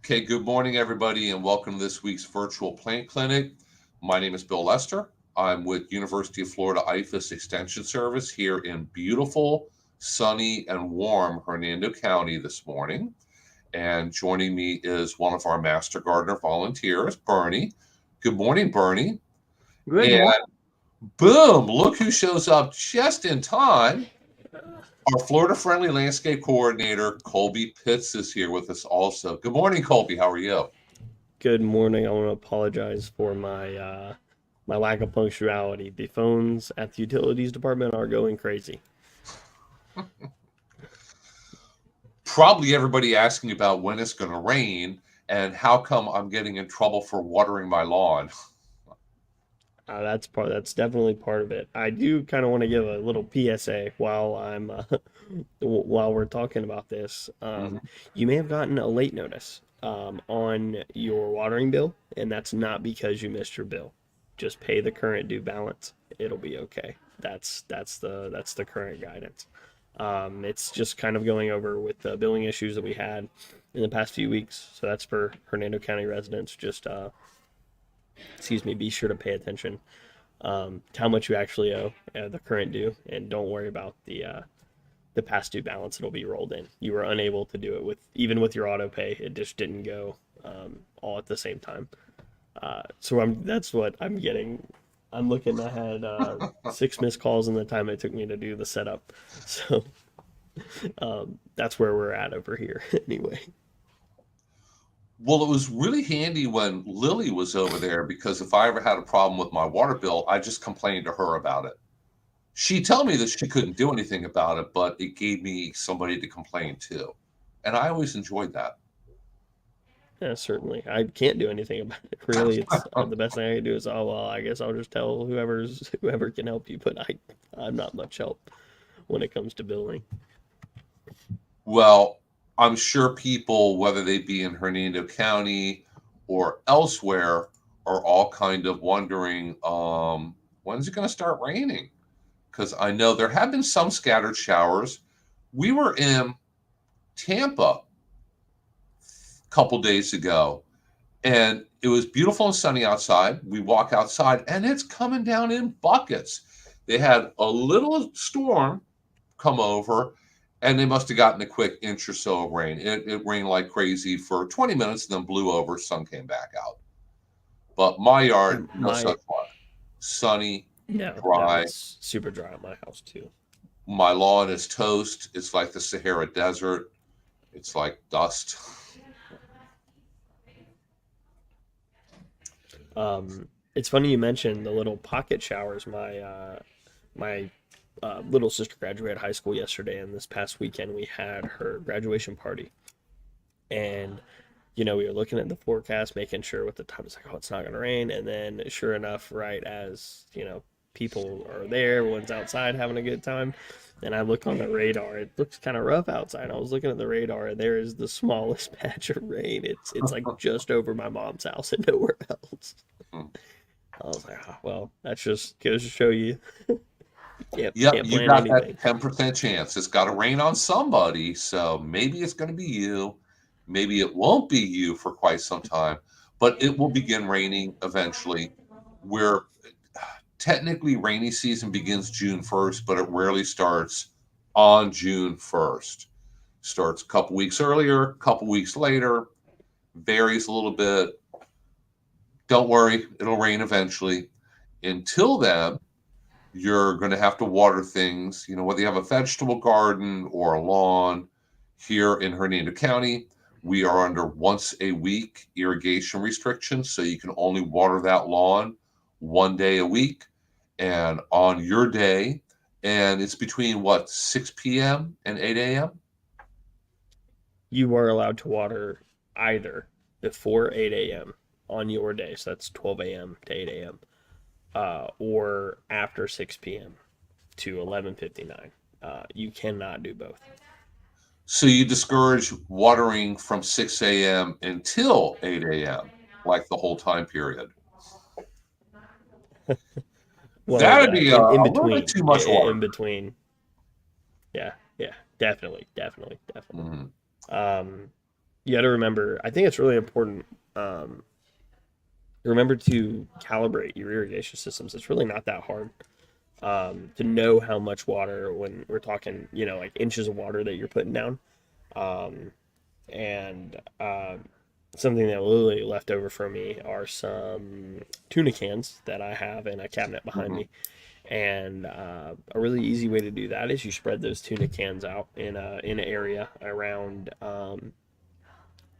Okay, good morning, everybody, and welcome to this week's virtual plant clinic. My name is Bill Lester. I'm with University of Florida IFAS Extension Service here in beautiful, sunny, and warm Hernando County this morning. And joining me is one of our Master Gardener volunteers, Bernie. Good morning, Bernie. Good And morning. boom, look who shows up just in time. Our Florida Friendly Landscape Coordinator, Colby Pitts, is here with us also. Good morning, Colby. How are you? Good morning. I want to apologize for my lack of punctuality. The phones at the utilities department are going crazy. Probably everybody asking about when it's going to rain and how come I'm getting in trouble for watering my lawn. That's definitely part of it. I do kind of want to give a little PSA while I'm while we're talking about this. Mhm. You may have gotten a late notice on your watering bill, and that's not because you missed your bill. Just pay the current due balance. It'll be okay. That's the current guidance. It's just kind of going over with the billing issues that we had in the past few weeks. So that's for Hernando County residents. Just excuse me, be sure to pay attention to how much you actually owe, the current due, and don't worry about the past due balance that'll be rolled in. You were unable to do it with even with your auto pay. It just didn't go all at the same time. That's what I'm getting. I'm looking. I had 6 missed calls in the time it took me to do the setup. So that's where we're at over here. Anyway, Well, it was really handy when Lily was over there because if I ever had a problem with my water bill, I just complained to her about it. She'd tell me that she couldn't do anything about it, but it gave me somebody to complain to. And I always enjoyed that. yeah, certainly. I can't do anything about it. Really, it's the best thing I can do is, oh well, I guess I'll just tell whoever can help you. But I'm not much help when it comes to billing. Well, I'm sure people, whether they be in Hernando County or elsewhere, are all kind of wondering when's it going to start raining? Because I know there have been some scattered showers. We were in Tampa a couple days ago, and it was beautiful and sunny outside. We walk outside, and it's coming down in buckets. They had a little storm come over, and they must have gotten a quick inch or so of rain. It rained like crazy for 20 minutes, and then blew over. Sun came back out. But my yard, no My such luck. Sunny, no, dry. it's super dry at my house too. My lawn is toast. It's like the Sahara Desert. It's like dust. It's funny you mentioned the little pocket showers. My little sister graduated high school yesterday, and this past weekend we had her graduation party. And we were looking at the forecast, making sure with the time it's like, oh, it's not gonna rain. And then, sure enough, right as people are there, everyone's outside having a good time. And I look on the radar; it looks kind of rough outside. I was looking at the radar, and there is the smallest patch of rain. It's like just over my mom's house and nowhere else. I was like, oh, well, that's just goes to show you Yep, can't you plan got that anything. 10% chance. It's got to rain on somebody. So maybe it's going to be you. Maybe it won't be you for quite some time, but it will begin raining eventually. We're technically rainy season begins June 1st, but it rarely starts on June 1st. Starts a couple weeks earlier, a couple weeks later, varies a little bit. Don't worry, it'll rain eventually. Until then, you're going to have to water things, whether you have a vegetable garden or a lawn. Here in Hernando County, we are under once a week irrigation restrictions. So you can only water that lawn 1 day a week and on your day. And it's between what, 6 p.m. and 8 a.m.? You are allowed to water either before 8 a.m. on your day, so that's 12 a.m. to 8 a.m., or after 6 p.m. to 11:59. You cannot do both. So you discourage watering from 6 a.m. until 8 a.m., like the whole time period. Well, That'd be in a little bit between, too much water. in between, yeah, yeah, definitely, definitely, definitely. Mhm. Um, You got to remember. I think it's really important. Um, Remember to calibrate your irrigation systems. It's really not that hard to know how much water when we're talking, like inches of water that you're putting down. Um, and Something that Lily left over for me are some tuna cans that I have in a cabinet behind Hmm. me. And a really easy way to do that is you spread those tuna cans out in an area around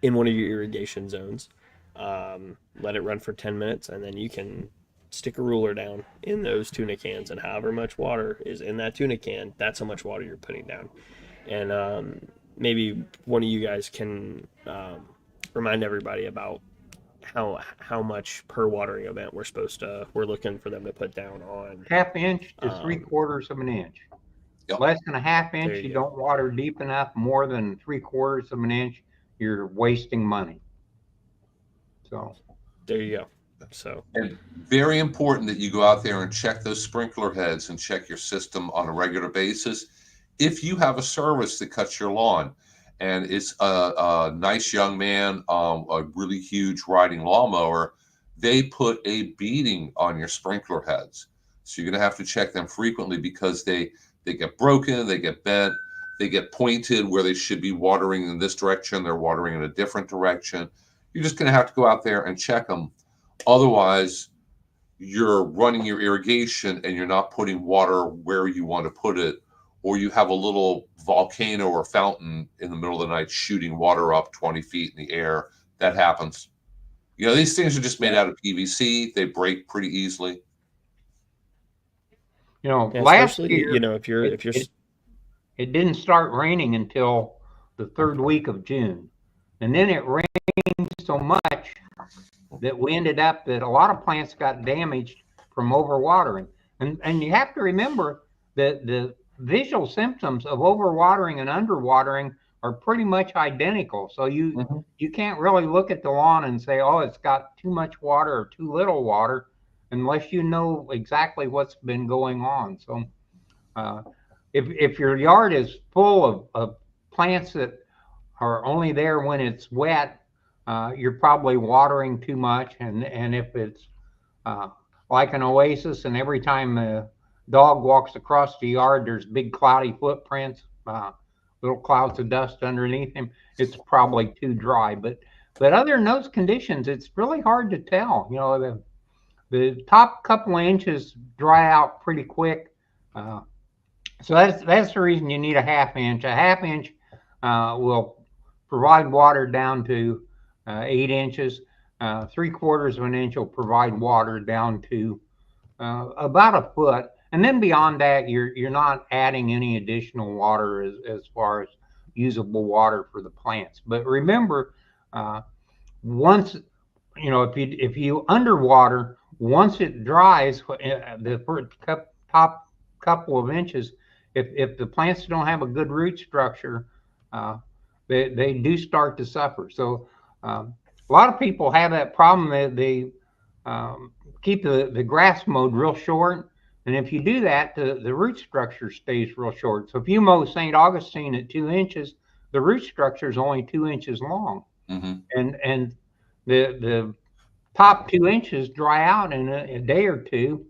in one of your irrigation zones. Let it run for 10 minutes, and then you can stick a ruler down in those tuna cans, and however much water is in that tuna can, that's how much water you're putting down. And maybe one of you guys can remind everybody about how much per watering event we're looking for them to put down on. Half inch to three Um, quarters of an inch. Yep. Less than a half there inch, you you go. don't water deep enough. More than 3/4 of an inch, you're wasting money. So, There you go. So And very important that you go out there and check those sprinkler heads and check your system on a regular basis. If you have a service that cuts your lawn and it's a nice young man, a really huge riding lawnmower, they put a beading on your sprinkler heads. So you're going to have to check them frequently because they get broken, they get bent, they get pointed where they should be watering in this direction, they're watering in a different direction. You're just going to have to go out there and check them. Otherwise, you're running your irrigation and you're not putting water where you want to put it, or you have a little volcano or fountain in the middle of the night shooting water up 20 feet in the air. That happens. These things are just made yeah. out of PVC. They break pretty easily. yeah, Last especially year it, if you're it it didn't start raining until the third week of June, and then it rained so much that we ended up that a lot of plants got damaged from overwatering. And you have to remember that the visual symptoms of overwatering and underwatering are pretty much identical. So Mhm. you can't really look at the lawn and say, oh, it's got too much water or too little water, unless you know exactly what's been going on. So uh, if your yard is full of plants that are only there when it's wet, you're probably watering too much. And if it's uh, like an oasis, and every time the dog walks across the yard, there's big cloudy footprints, little clouds of dust underneath him, it's probably too dry. But other than those conditions, it's really hard to tell. The top couple of inches dry out pretty quick. So that's the reason you need a half inch. A half inch will provide water down to 8 inches. 3/4 of an inch will provide water down to about a foot, and then beyond that, you're not adding any additional water as far as usable water for the plants. But remember, uh, once if you underwater, once it dries, the top couple of inches, if the plants don't have a good root structure, uh, they do start to suffer. So a lot of people have that problem that they um, keep the grass mowed real short. And if you do that, the root structure stays real short. So if you mow St. Augustine at 2 inches, the root structure is only 2 inches long. Hmm. And the top 2 inches dry out in a day or two,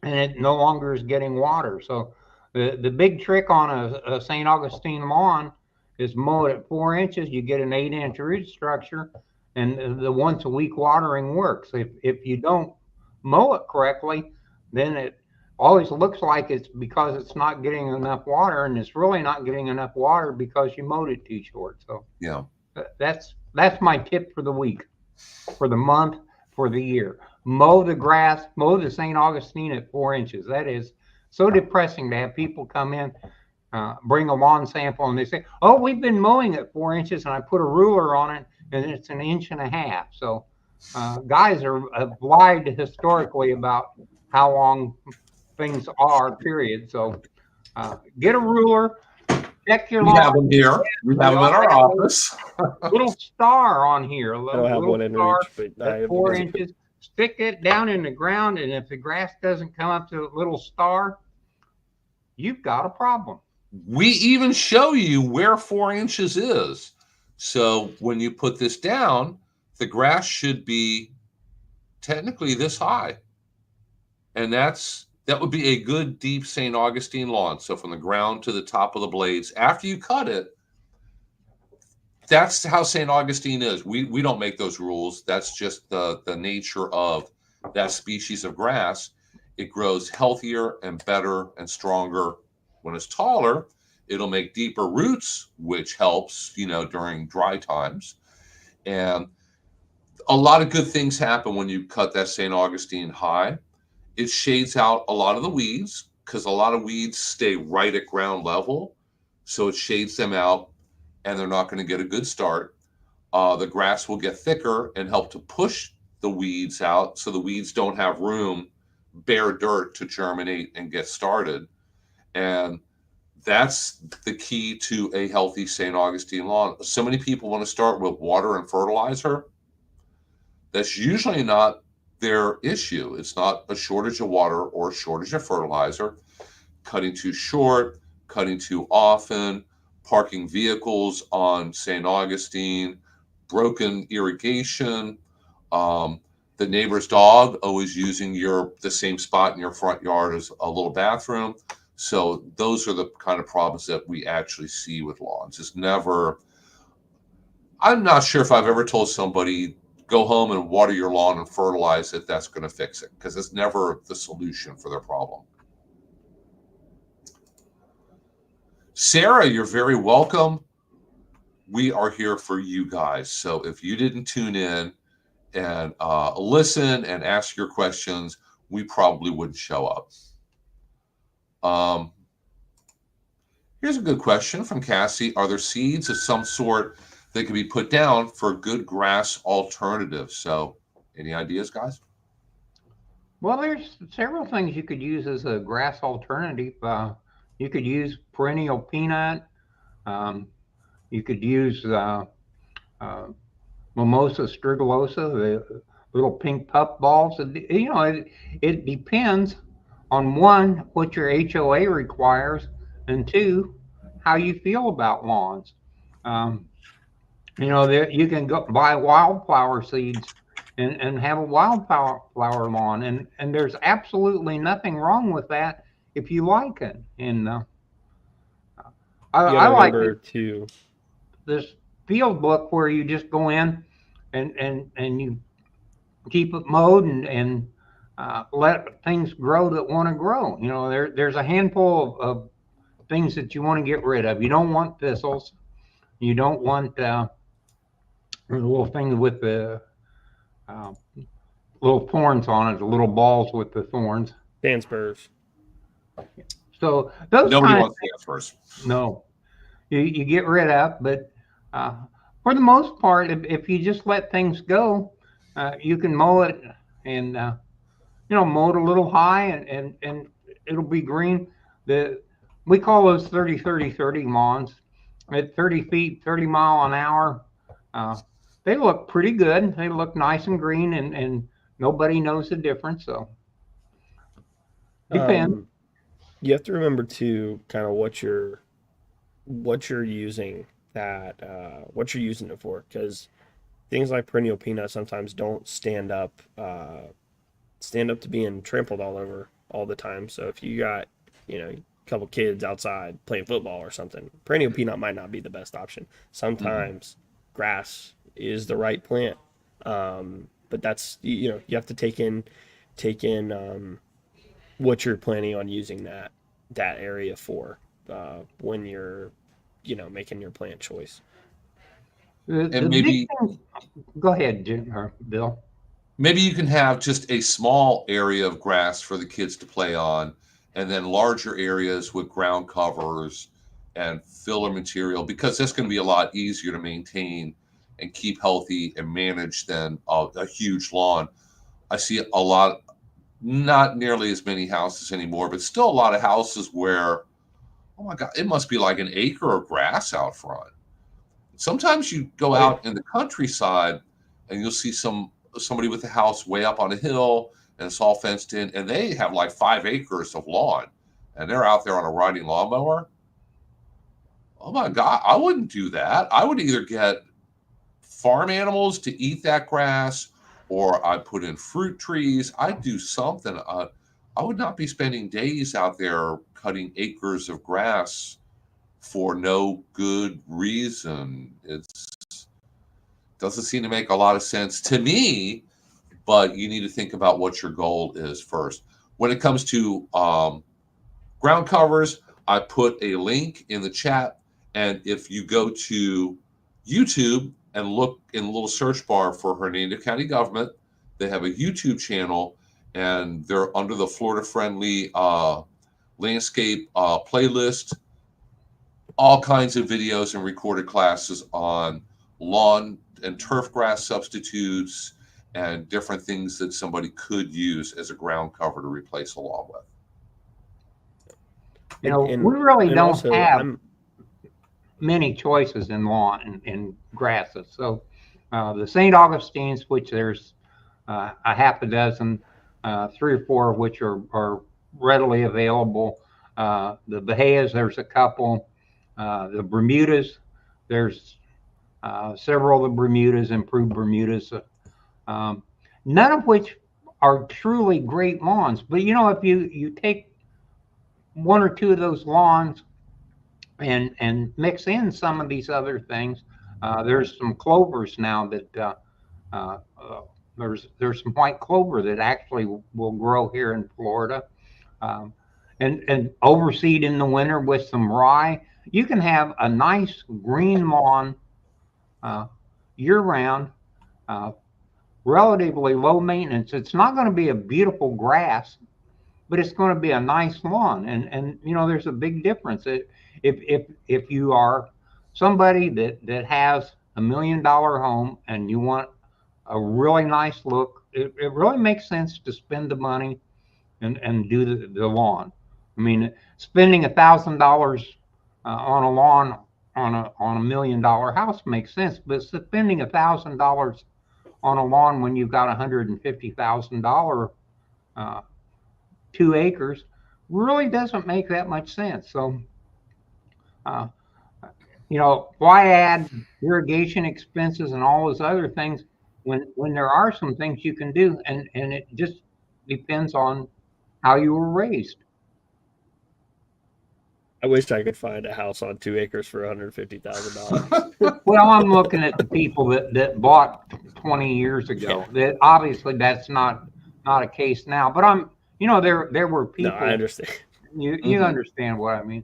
and it no longer is getting water. So the big trick on a St. Augustine lawn is mow it at 4 inches. You get an 8 inch root structure, and the once a week watering works. If you don't mow it correctly, then it always looks like it's because it's not getting enough water, and it's really not getting enough water because you mowed it too short. So Yeah. that's my tip for the week, for the month, for the year. Mow the grass, mow the St. Augustine at 4 inches. That is so depressing to have people come in, bring a lawn sample, and they say, "Oh, we've been mowing at 4 inches, and I put a ruler on it, and it's an inch and a half." So, guys have lied historically about how long things are. Period. So, get a ruler, check your We lawn. have them here. We have We them in all our have a office. little star on here, a I don't have little one in star reach, but I at have the four visit. inches. Stick it down in the ground, and if the grass doesn't come up to the little star, you've got a problem. We even show you where 4 inches is. So when you put this down, the grass should be technically this high. And that would be a good deep St. Augustine lawn. So from the ground to the top of the blades, after you cut it, that's how St. Augustine is. We don't make those rules. That's just the nature of that species of grass. It grows healthier and better and stronger when it's taller. It'll make deeper roots, which helps, during dry times. And a lot of good things happen when you cut that St. Augustine high. It shades out a lot of the weeds because a lot of weeds stay right at ground level. So it shades them out and they're not going to get a good start. The grass will get thicker and help to push the weeds out so the weeds don't have room, bare dirt to germinate and get started. And that's the key to a healthy St. Augustine lawn. So many people want to start with water and fertilizer. That's usually not their issue. It's not a shortage of water or a shortage of fertilizer. Cutting too short, cutting too often, parking vehicles on St. Augustine, broken irrigation, the neighbor's dog always using the same spot in your front yard as a little bathroom. So those are the kind of problems that we actually see with lawns. It's never, I'm not sure if I've ever told somebody, go home and water your lawn and fertilize it, that's going to fix it, because it's never the solution for their problem. Sarah, you're very welcome. We are here for you guys. So if you didn't tune in and listen and ask your questions, we probably wouldn't show up. Here's a good question from Cassie. Are there seeds of some sort that can be put down for a good grass alternative? So any ideas, guys? Well, there's several things you could use as a grass alternative. You could use perennial peanut. Um, you could use Mimosa strigolosa, the little pink puff balls. It depends on one, what your HOA requires, and two, how you feel about lawns. Um, you can go buy wildflower seeds and have a wildflower lawn, and there's absolutely nothing wrong with that if you like it. And You got I to like remember to this field book where you just go in and you keep it mowed and let things grow that want to grow. There's a handful of things that you want to get rid of. You don't want thistles. You don't want the little thing with the uh, little thorns on it, the little balls with the thorns. sand spurs. So those Nobody kind of wants to answer first. no, you get rid of. But uh, for the most part, if you just let things go, you can mow it and mow it a little high and it'll be green. We call those 30-30-30 lawns. At 30 feet, 30 mile an hour, they look pretty good. They look nice and green, and nobody knows the difference. So depends. You have to remember to kind of what you're using what you're using it for, because things like perennial peanut sometimes don't stand up to being trampled all over all the time. So if you got a couple kids outside playing football or something, perennial peanut might not be the best option. Sometimes grass is the right plant, but that's you have to take in what you're planning on using that area for when you're making your plant choice. The And big maybe thing. Go ahead, Bill. maybe you can have just a small area of grass for the kids to play on, and then larger areas with ground covers and filler material, because that's going to be a lot easier to maintain and keep healthy and manage than a huge lawn. I see a lot, not nearly as many houses anymore, but still a lot of houses where, oh my God, it must be like an acre of grass out front. Sometimes you go Oh yeah. out in the countryside and you'll see somebody with a house way up on a hill and it's all fenced in, and they have like 5 acres of lawn, and they're out there on a riding lawnmower. Oh my God, I wouldn't do that. I would either get farm animals to eat that grass, or I put in fruit trees. I'd do something. I would not be spending days out there cutting acres of grass for no good reason. It doesn't seem to make a lot of sense to me, but you need to think about what your goal is first. When it comes to ground covers, I put a link in the chat. And if you go to YouTube and look in the little search bar for Hernando County Government, they have a YouTube channel, and they're under the Florida Friendly Landscape playlist. All kinds of videos and recorded classes on lawn and turf grass substitutes and different things that somebody could use as a ground cover to replace a lawn with. You know, we really don't also, have many choices in lawn and grasses. So the St. Augustines, which there's a half a dozen, 3 or 4 of which are readily available. The Bahias, there's a couple. The Bermudas, there's several of the Bermudas, improved Bermudas, none of which are truly great lawns. But you know, if you take 1 or 2 of those lawns and mix in some of these other things, there's some clovers now that there's some white clover that actually will grow here in Florida, and overseed in the winter with some rye. You can have a nice green lawn year round, relatively low maintenance. It's not going to be a beautiful grass, but it's going to be a nice lawn. And you know, there's a big difference. If you are somebody that has $1 million home and you want a really nice look, it really makes sense to spend the money and do the lawn. I mean, spending $1,000 on a lawn on a $1 million house makes sense, but spending $1,000 on a lawn when you've got $150,000 2 acres really doesn't make that much sense. So, you know, why add irrigation expenses and all those other things when there are some things you can do, and it just depends on how you were raised. I wish I could find a house on 2 acres for $150,000. Well, I'm looking at the people that bought 20 years ago. Yeah. That obviously that's not a case now. But you know, there were people. No, I understand. You understand what I mean?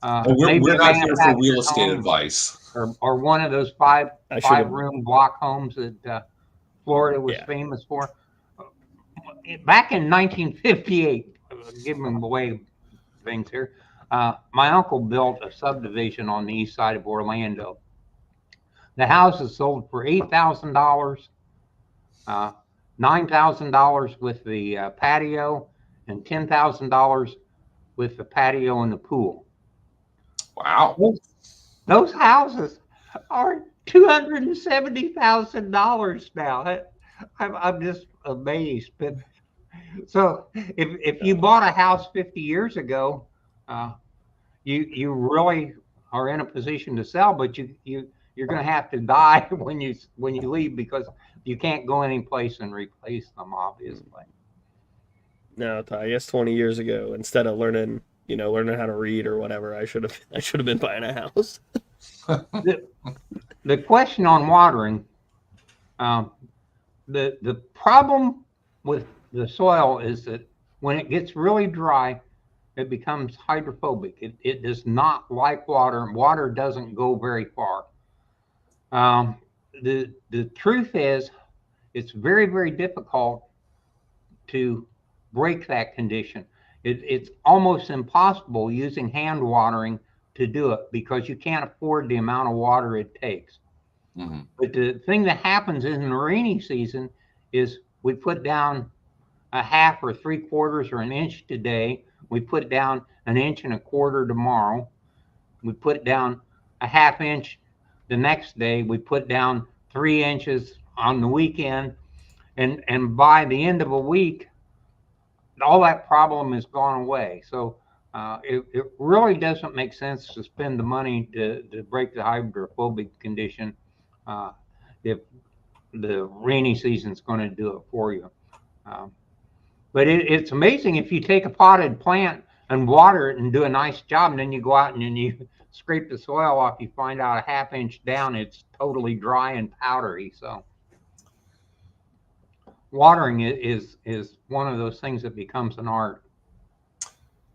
We're not here for real manufactured estate home, advice. or one of those five should've- room block homes that Florida was Yeah. famous for. Back in 1958, giving away things here, my uncle built a subdivision on the east side of Orlando. The house is sold for $8,000, $9,000 with the patio, and $10,000 with the patio and the pool. Wow. Those houses are $270,000 now. I'm just amazed. But so if you bought a house 50 years ago, you really are in a position to sell, but you're going to have to die when you leave, because you can't go any place and replace them, obviously. No, I guess 20 years ago, instead of learning how to read or whatever, I should have been buying a house. The question on watering, the problem with the soil is that when it gets really dry, it becomes hydrophobic. It does not like water, and water doesn't go very far. The truth is, it's very, very difficult to break that condition. It's almost impossible using hand watering to do it, because you can't afford the amount of water it takes. Mm-hmm. But the thing that happens in the rainy season is we put down a half or 3/4 or an inch today. We put down an inch and a quarter tomorrow. We put down a half inch the next day. We put down 3 inches on the weekend. And by the end of a week, all that problem has gone away. So It really doesn't make sense to spend the money to break the hydrophobic condition uh, if the rainy season's going to do it for you. Um, but it's amazing if you take a potted plant and water it and do a nice job, and then you go out and then you scrape the soil off, you find out a half inch down it's totally dry and powdery. So watering it is one of those things that becomes an art.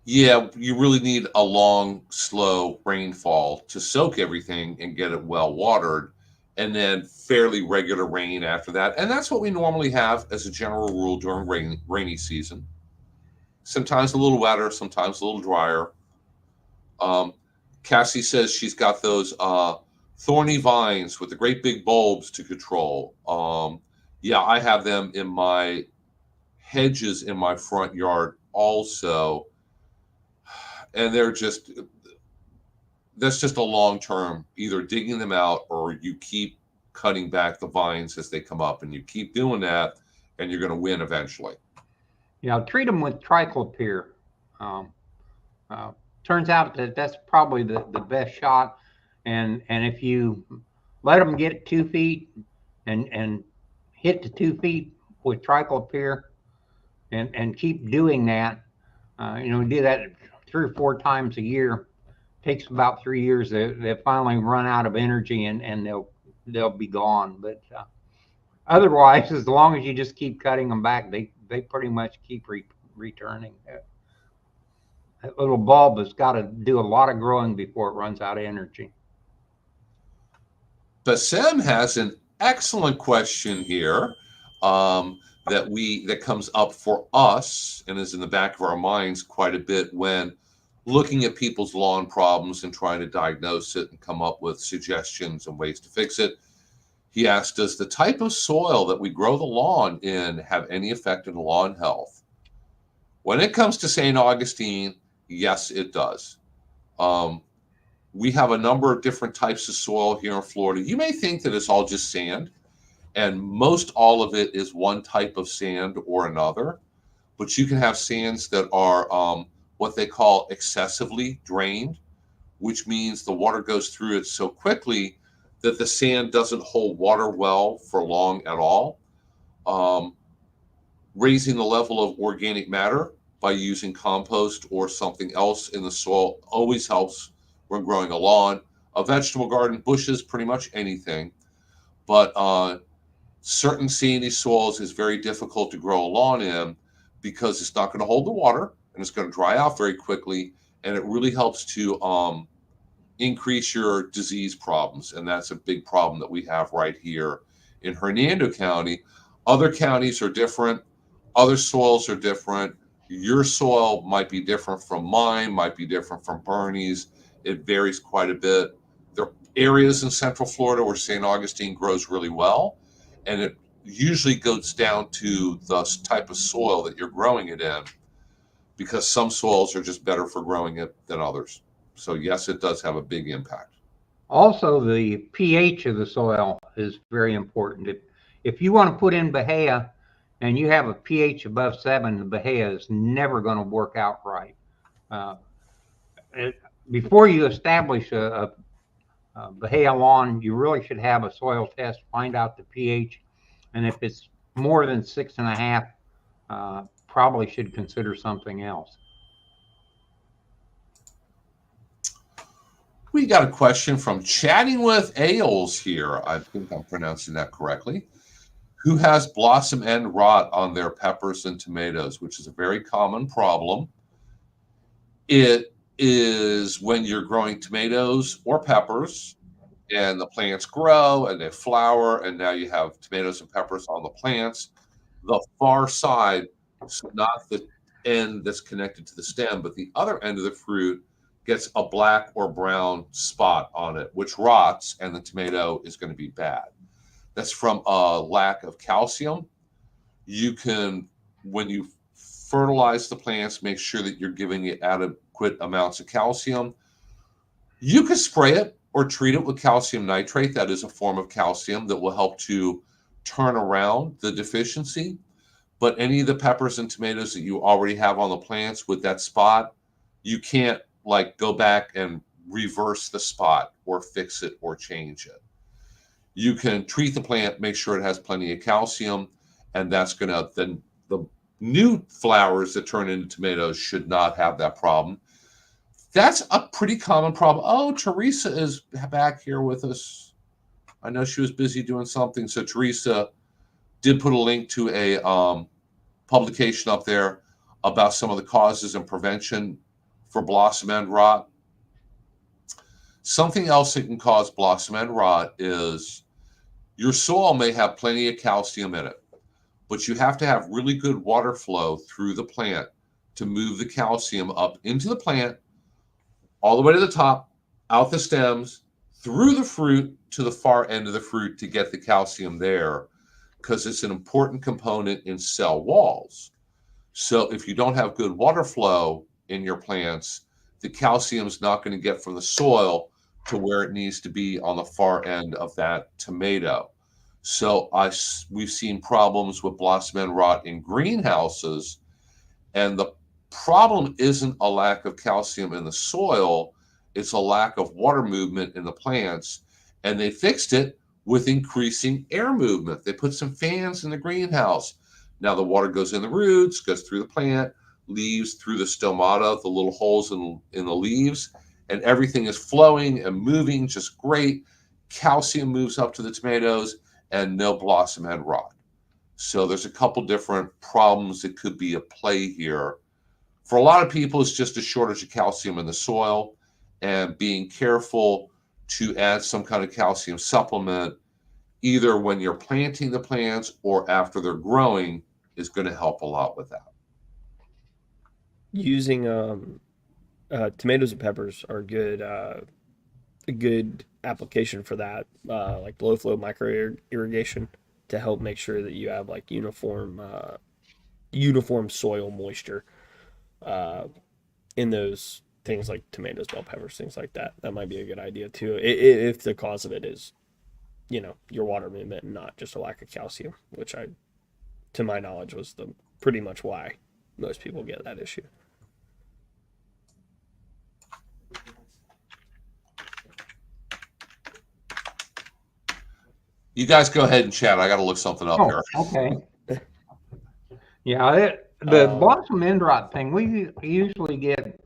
Yeah, you really need a long, slow rainfall to soak everything and get it well watered, and then fairly regular rain after that. And that's what we normally have as a general rule during rainy season. Sometimes a little wetter, sometimes a little drier. Um, Cassie says she's got those thorny vines with the great big bulbs to control. Yeah, I have them in my hedges in my front yard also, and that's just a long term, either digging them out or you keep cutting back the vines as they come up, and you keep doing that, and you're going to win eventually. Treat them with triclopyr. Um, uh, Turns out that that's probably the best shot. And if you let them get 2 feet and hit the 2 feet with triclopyr and keep doing that, do that 3 or 4 times a year. Takes about 3 years. They finally run out of energy and they'll be gone. But otherwise, as long as you just keep cutting them back, they pretty much keep returning. That little bulb has got to do a lot of growing before it runs out of energy. Bassem has an excellent question here, that comes up for us and is in the back of our minds quite a bit when looking at people's lawn problems and trying to diagnose it and come up with suggestions and ways to fix it. He asked, does the type of soil that we grow the lawn in have any effect on lawn health? When it comes to St. Augustine, yes, it does. Um, we have a number of different types of soil here in Florida. You may think that it's all just sand, and most all of it is one type of sand or another, but you can have sands that are what they call excessively drained, which means the water goes through it so quickly that the sand doesn't hold water well for long at all. Um, Raising the level of organic matter by using compost or something else in the soil always helps when growing a lawn, a vegetable garden, bushes, pretty much anything. But certain sandy soils is very difficult to grow a lawn in because it's not going to hold the water and it's going to dry out very quickly. And it really helps to increase your disease problems. And that's a big problem that we have right here in Hernando County. Other counties are different. Other soils are different. Your soil might be different from mine, might be different from Bernie's. It varies quite a bit. There are areas in Central Florida where St. Augustine grows really well, and it usually goes down to the type of soil that you're growing it in, because some soils are just better for growing it than others. So yes, it does have a big impact. Also, the pH of the soil is very important. If you want to put in Bahia and you have a pH above 7, the Bahia is never going to work out right. Uh, Before you establish a Bahia lawn, you really should have a soil test, find out the pH, and if it's more than 6.5, probably should consider something else. We got a question from Chatting with Ales here. I think I'm pronouncing that correctly. Who has blossom end rot on their peppers and tomatoes, which is a very common problem. It is when you're growing tomatoes or peppers and the plants grow and they flower, and now you have tomatoes and peppers on the plants. The far side, so not the end that's connected to the stem, but the other end of the fruit gets a black or brown spot on it, which rots, and the tomato is going to be bad. That's from a lack of calcium. You can, when you fertilize the plants, make sure that you're giving it adequate amounts of calcium. You can spray it or treat it with calcium nitrate. That is a form of calcium that will help to turn around the deficiency. But any of the peppers and tomatoes that you already have on the plants with that spot, you can't like go back and reverse the spot or fix it or change it. You can treat the plant, make sure it has plenty of calcium, and that's going to then the new flowers that turn into tomatoes should not have that problem. That's a pretty common problem. Oh, Teresa is back here with us. I know she was busy doing something. So Teresa did put a link to a publication up there about some of the causes and prevention for blossom end rot. Something else that can cause blossom end rot is your soil may have plenty of calcium in it, but you have to have really good water flow through the plant to move the calcium up into the plant, all the way to the top, out the stems, through the fruit to the far end of the fruit to get the calcium there, because it's an important component in cell walls. So if you don't have good water flow in your plants, the calcium is not going to get from the soil to where it needs to be on the far end of that tomato. So we've seen problems with blossom end rot in greenhouses, and the problem isn't a lack of calcium in the soil, it's a lack of water movement in the plants, and they fixed it with increasing air movement. They put some fans in the greenhouse. Now the water goes in the roots, goes through the plant, leaves through the stomata, the little holes in the leaves, and everything is flowing and moving just great. Calcium moves up to the tomatoes and no blossom end rot. So there's a couple different problems that could be at play here. For a lot of people, it's just a shortage of calcium in the soil, and being careful to add some kind of calcium supplement either when you're planting the plants or after they're growing is going to help a lot with that. Using tomatoes and peppers are good. A good application for that, like low flow micro irrigation, to help make sure that you have like uniform soil moisture in those things like tomatoes, bell peppers, things like that. That might be a good idea too, if the cause of it is, your water movement and not just a lack of calcium, which to my knowledge, was the pretty much why most people get that issue. You guys go ahead and chat. I got to look something up here. Okay. Yeah, the blossom end rot thing, we usually get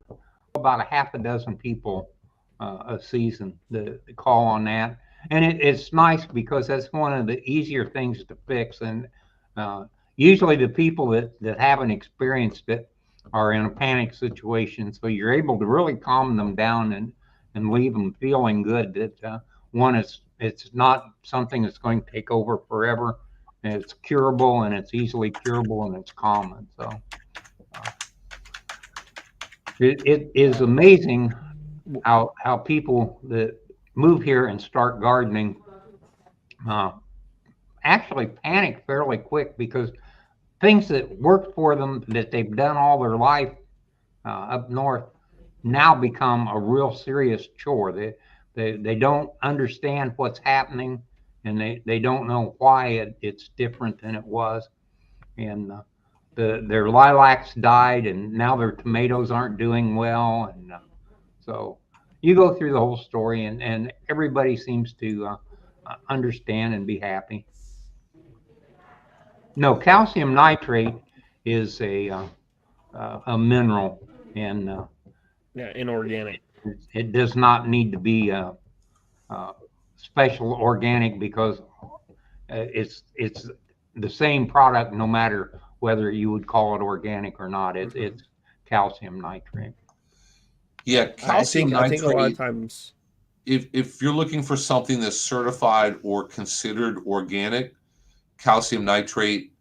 about a half a dozen people a season to call on that. And it's nice because that's one of the easier things to fix. And usually the people that haven't experienced it are in a panic situation. So you're able to really calm them down and leave them feeling good that it's not something that's going to take over forever. And it's curable, and it's easily curable, and it's common. So it is amazing how people that move here and start gardening actually panic fairly quick, because things that worked for them that they've done all their life up north now become a real serious chore. They don't understand what's happening, and they don't know why it's different than it was. And their lilacs died, and now their tomatoes aren't doing well. And so you go through the whole story, and everybody seems to understand and be happy. No, calcium nitrate is a mineral, and Yeah, inorganic. it does not need to be special organic, because it's the same product no matter whether you would call it organic or not. It's calcium nitrate. Yeah, calcium nitrate. I think a lot of times, if you're looking for something that's certified or considered organic, calcium nitrate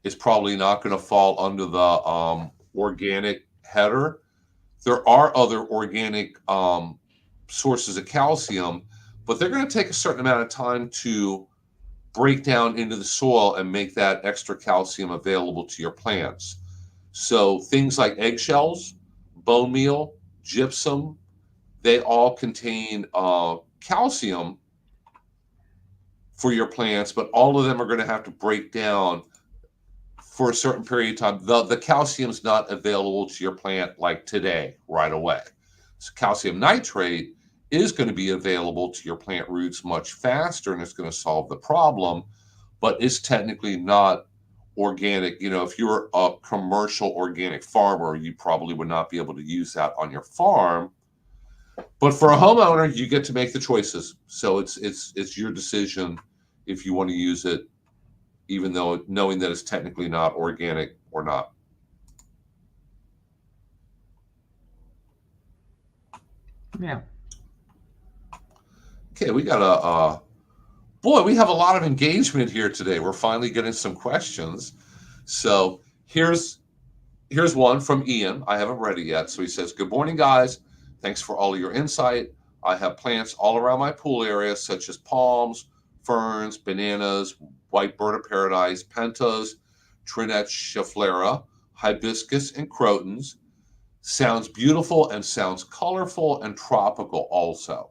is probably not going to fall under the organic header. There are other organic sources of calcium, but they're going to take a certain amount of time to break down into the soil and make that extra calcium available to your plants. So things like eggshells, bone meal, gypsum, they all contain calcium for your plants, but all of them are going to have to break down for a certain period of time. The calcium's not available to your plant like today, right away. So calcium nitrate is going to be available to your plant roots much faster, and it's going to solve the problem, but it's technically not organic. If you're a commercial organic farmer, you probably would not be able to use that on your farm. But for a homeowner, you get to make the choices. So it's your decision if you want to use it, even though knowing that it's technically not organic or not. Yeah. Okay, we got we have a lot of engagement here today. We're finally getting some questions. So here's one from Ian. I haven't read it yet. So he says, "Good morning, guys. Thanks for all of your insight. I have plants all around my pool area, such as palms, ferns, bananas, white bird of paradise, pentas, Trinette schefflera, hibiscus, and crotons. Sounds beautiful and sounds colorful and tropical also."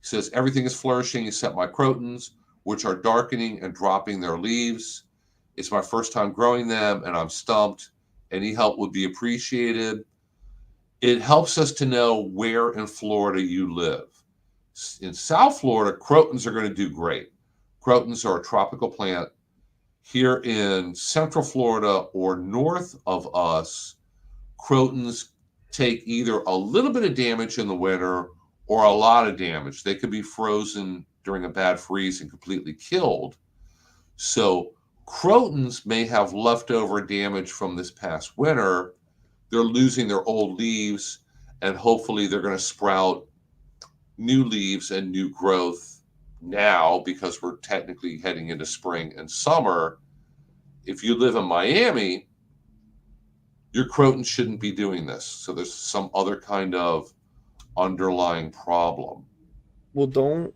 He says, "Everything is flourishing except my crotons, which are darkening and dropping their leaves. It's my first time growing them, and I'm stumped. Any help would be appreciated." It helps us to know where in Florida you live. In South Florida, crotons are going to do great. Crotons are a tropical plant. Here in Central Florida or north of us, crotons take either a little bit of damage in the winter or a lot of damage. They could be frozen during a bad freeze and completely killed. So crotons may have leftover damage from this past winter. They're losing their old leaves, and hopefully they're going to sprout new leaves and new growth now, because we're technically heading into spring and summer. If you live in Miami, your crotons shouldn't be doing this. So there's some other kind of underlying problem. Well, don't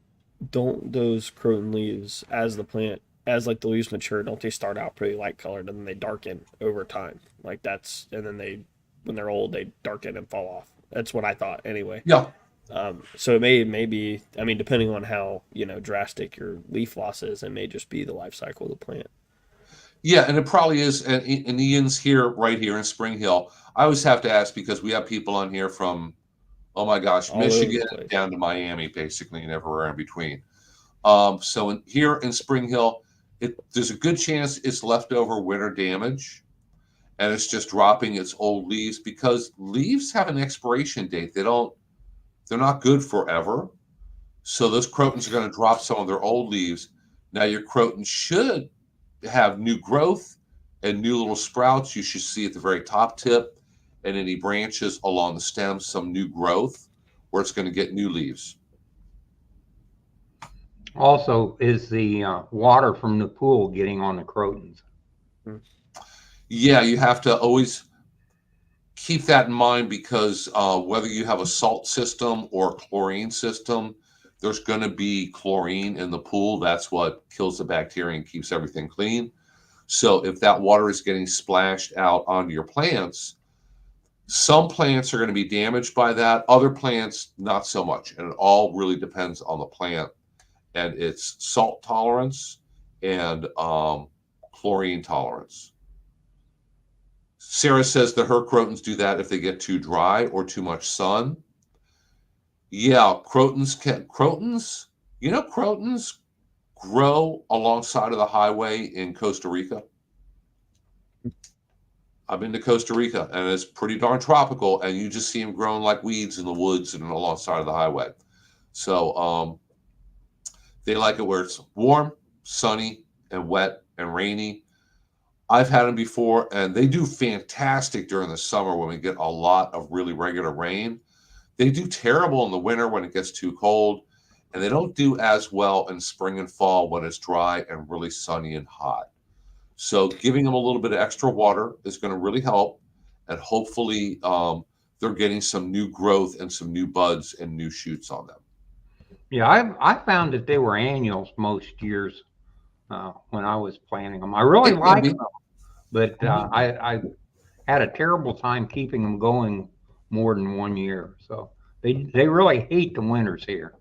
those croton leaves, as like the leaves mature, don't they start out pretty light colored and then they darken over time? Like and then when they're old, they darken and fall off. That's what I thought anyway. Yeah. So it may be, I mean, depending on how, drastic your leaf loss is, it may just be the life cycle of the plant. Yeah, and it probably is. And Ian's here, right here in Spring Hill. I always have to ask, because we have people on here from, oh my gosh, All over the Michigan place. down to Miami, basically, and everywhere in between. So here in Spring Hill, there's a good chance it's leftover winter damage, and it's just dropping its old leaves, because leaves have an expiration date. They're not good forever. So those crotons are going to drop some of their old leaves. Now your croton should have new growth and new little sprouts. You should see at the very top tip and any branches along the stem some new growth where it's going to get new leaves. Also, is the water from the pool getting on the crotons? Yeah, you have to always keep that in mind, because whether you have a salt system or a chlorine system, there's going to be chlorine in the pool. That's what kills the bacteria and keeps everything clean. So if that water is getting splashed out onto your plants, some plants are going to be damaged by that. Other plants, not so much. And it all really depends on the plant and its salt tolerance and chlorine tolerance. Sarah says that her crotons do that if they get too dry or too much sun. Yeah, crotons grow alongside of the highway in Costa Rica. I've been to Costa Rica, and it's pretty darn tropical, and you just see them growing like weeds in the woods and alongside of the highway. So they like it where it's warm, sunny, and wet and rainy. I've had them before, and they do fantastic during the summer when we get a lot of really regular rain. They do terrible in the winter when it gets too cold, and they don't do as well in spring and fall when it's dry and really sunny and hot. So giving them a little bit of extra water is going to really help, and hopefully they're getting some new growth and some new buds and new shoots on them. Yeah, I found that they were annuals most years when I was planting them. I really liked them, but I had a terrible time keeping them going more than 1 year. So they really hate the winters here.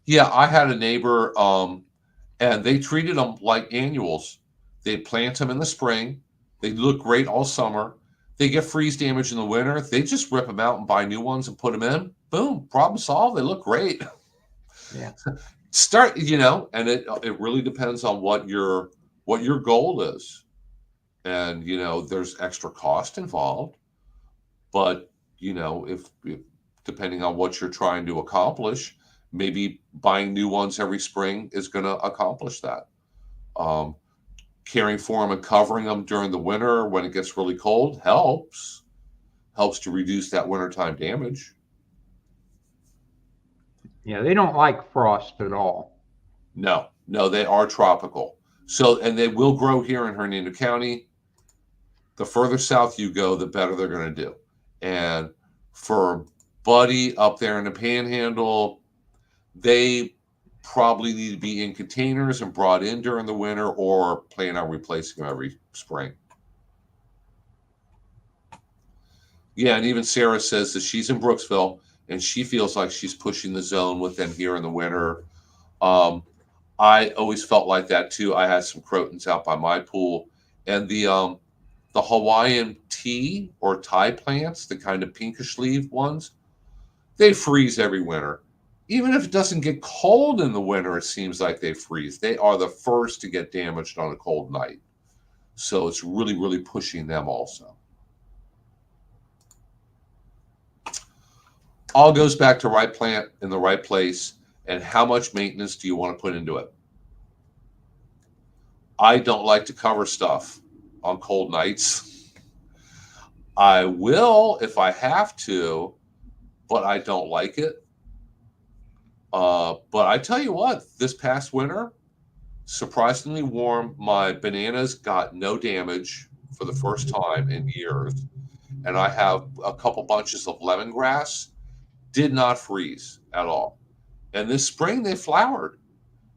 Yeah, I had a neighbor, and they treated them like annuals. They'd plant them in the spring, They look great all summer. They get freeze damage in the winter. They just rip them out and buy new ones and put them in. Boom, problem solved. They look great. Yeah. Start, and it really depends on what your goal is. And there's extra cost involved, but if depending on what you're trying to accomplish, maybe buying new ones every spring is going to accomplish that. Caring for them and covering them during the winter when it gets really cold helps to reduce that wintertime damage. Yeah, they don't like frost at all. No, they are tropical. So, and they will grow here in Hernando County. The further south you go, the better they're going to do. And for Buddy up there in the Panhandle, they probably need to be in containers and brought in during the winter, or plan on replacing them every spring. Yeah, and even Sarah says that she's in Brooksville and she feels like she's pushing the zone with them here in the winter. I always felt like that too. I had some crotons out by my pool, and the Hawaiian tea or Thai plants, the kind of pinkish leaf ones, they freeze every winter. Even if it doesn't get cold in the winter, it seems like they freeze. They are the first to get damaged on a cold night. So it's really, really pushing them also. All goes back to right plant in the right place, and how much maintenance do you want to put into it? I don't like to cover stuff on cold nights. I will if I have to, but I don't like it. But I tell you what, this past winter, surprisingly warm. My bananas got no damage for the first time in years. And I have a couple bunches of lemongrass, did not freeze at all. And this spring they flowered.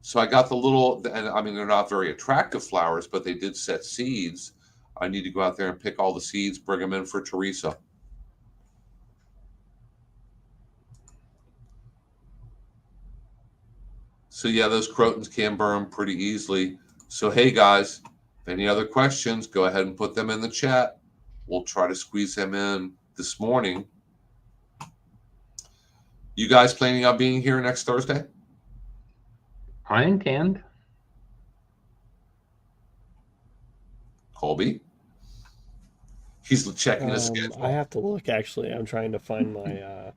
So I got the little, and I mean, they're not very attractive flowers, but they did set seeds. I need to go out there and pick all the seeds, bring them in for Teresa. So yeah, those crotons can burn pretty easily. So hey guys, if any other questions, go ahead and put them in the chat. We'll try to squeeze them in this morning. You guys planning on being here next Thursday? I intend. Colby? He's checking his schedule. I have to look, actually. I'm trying to find my...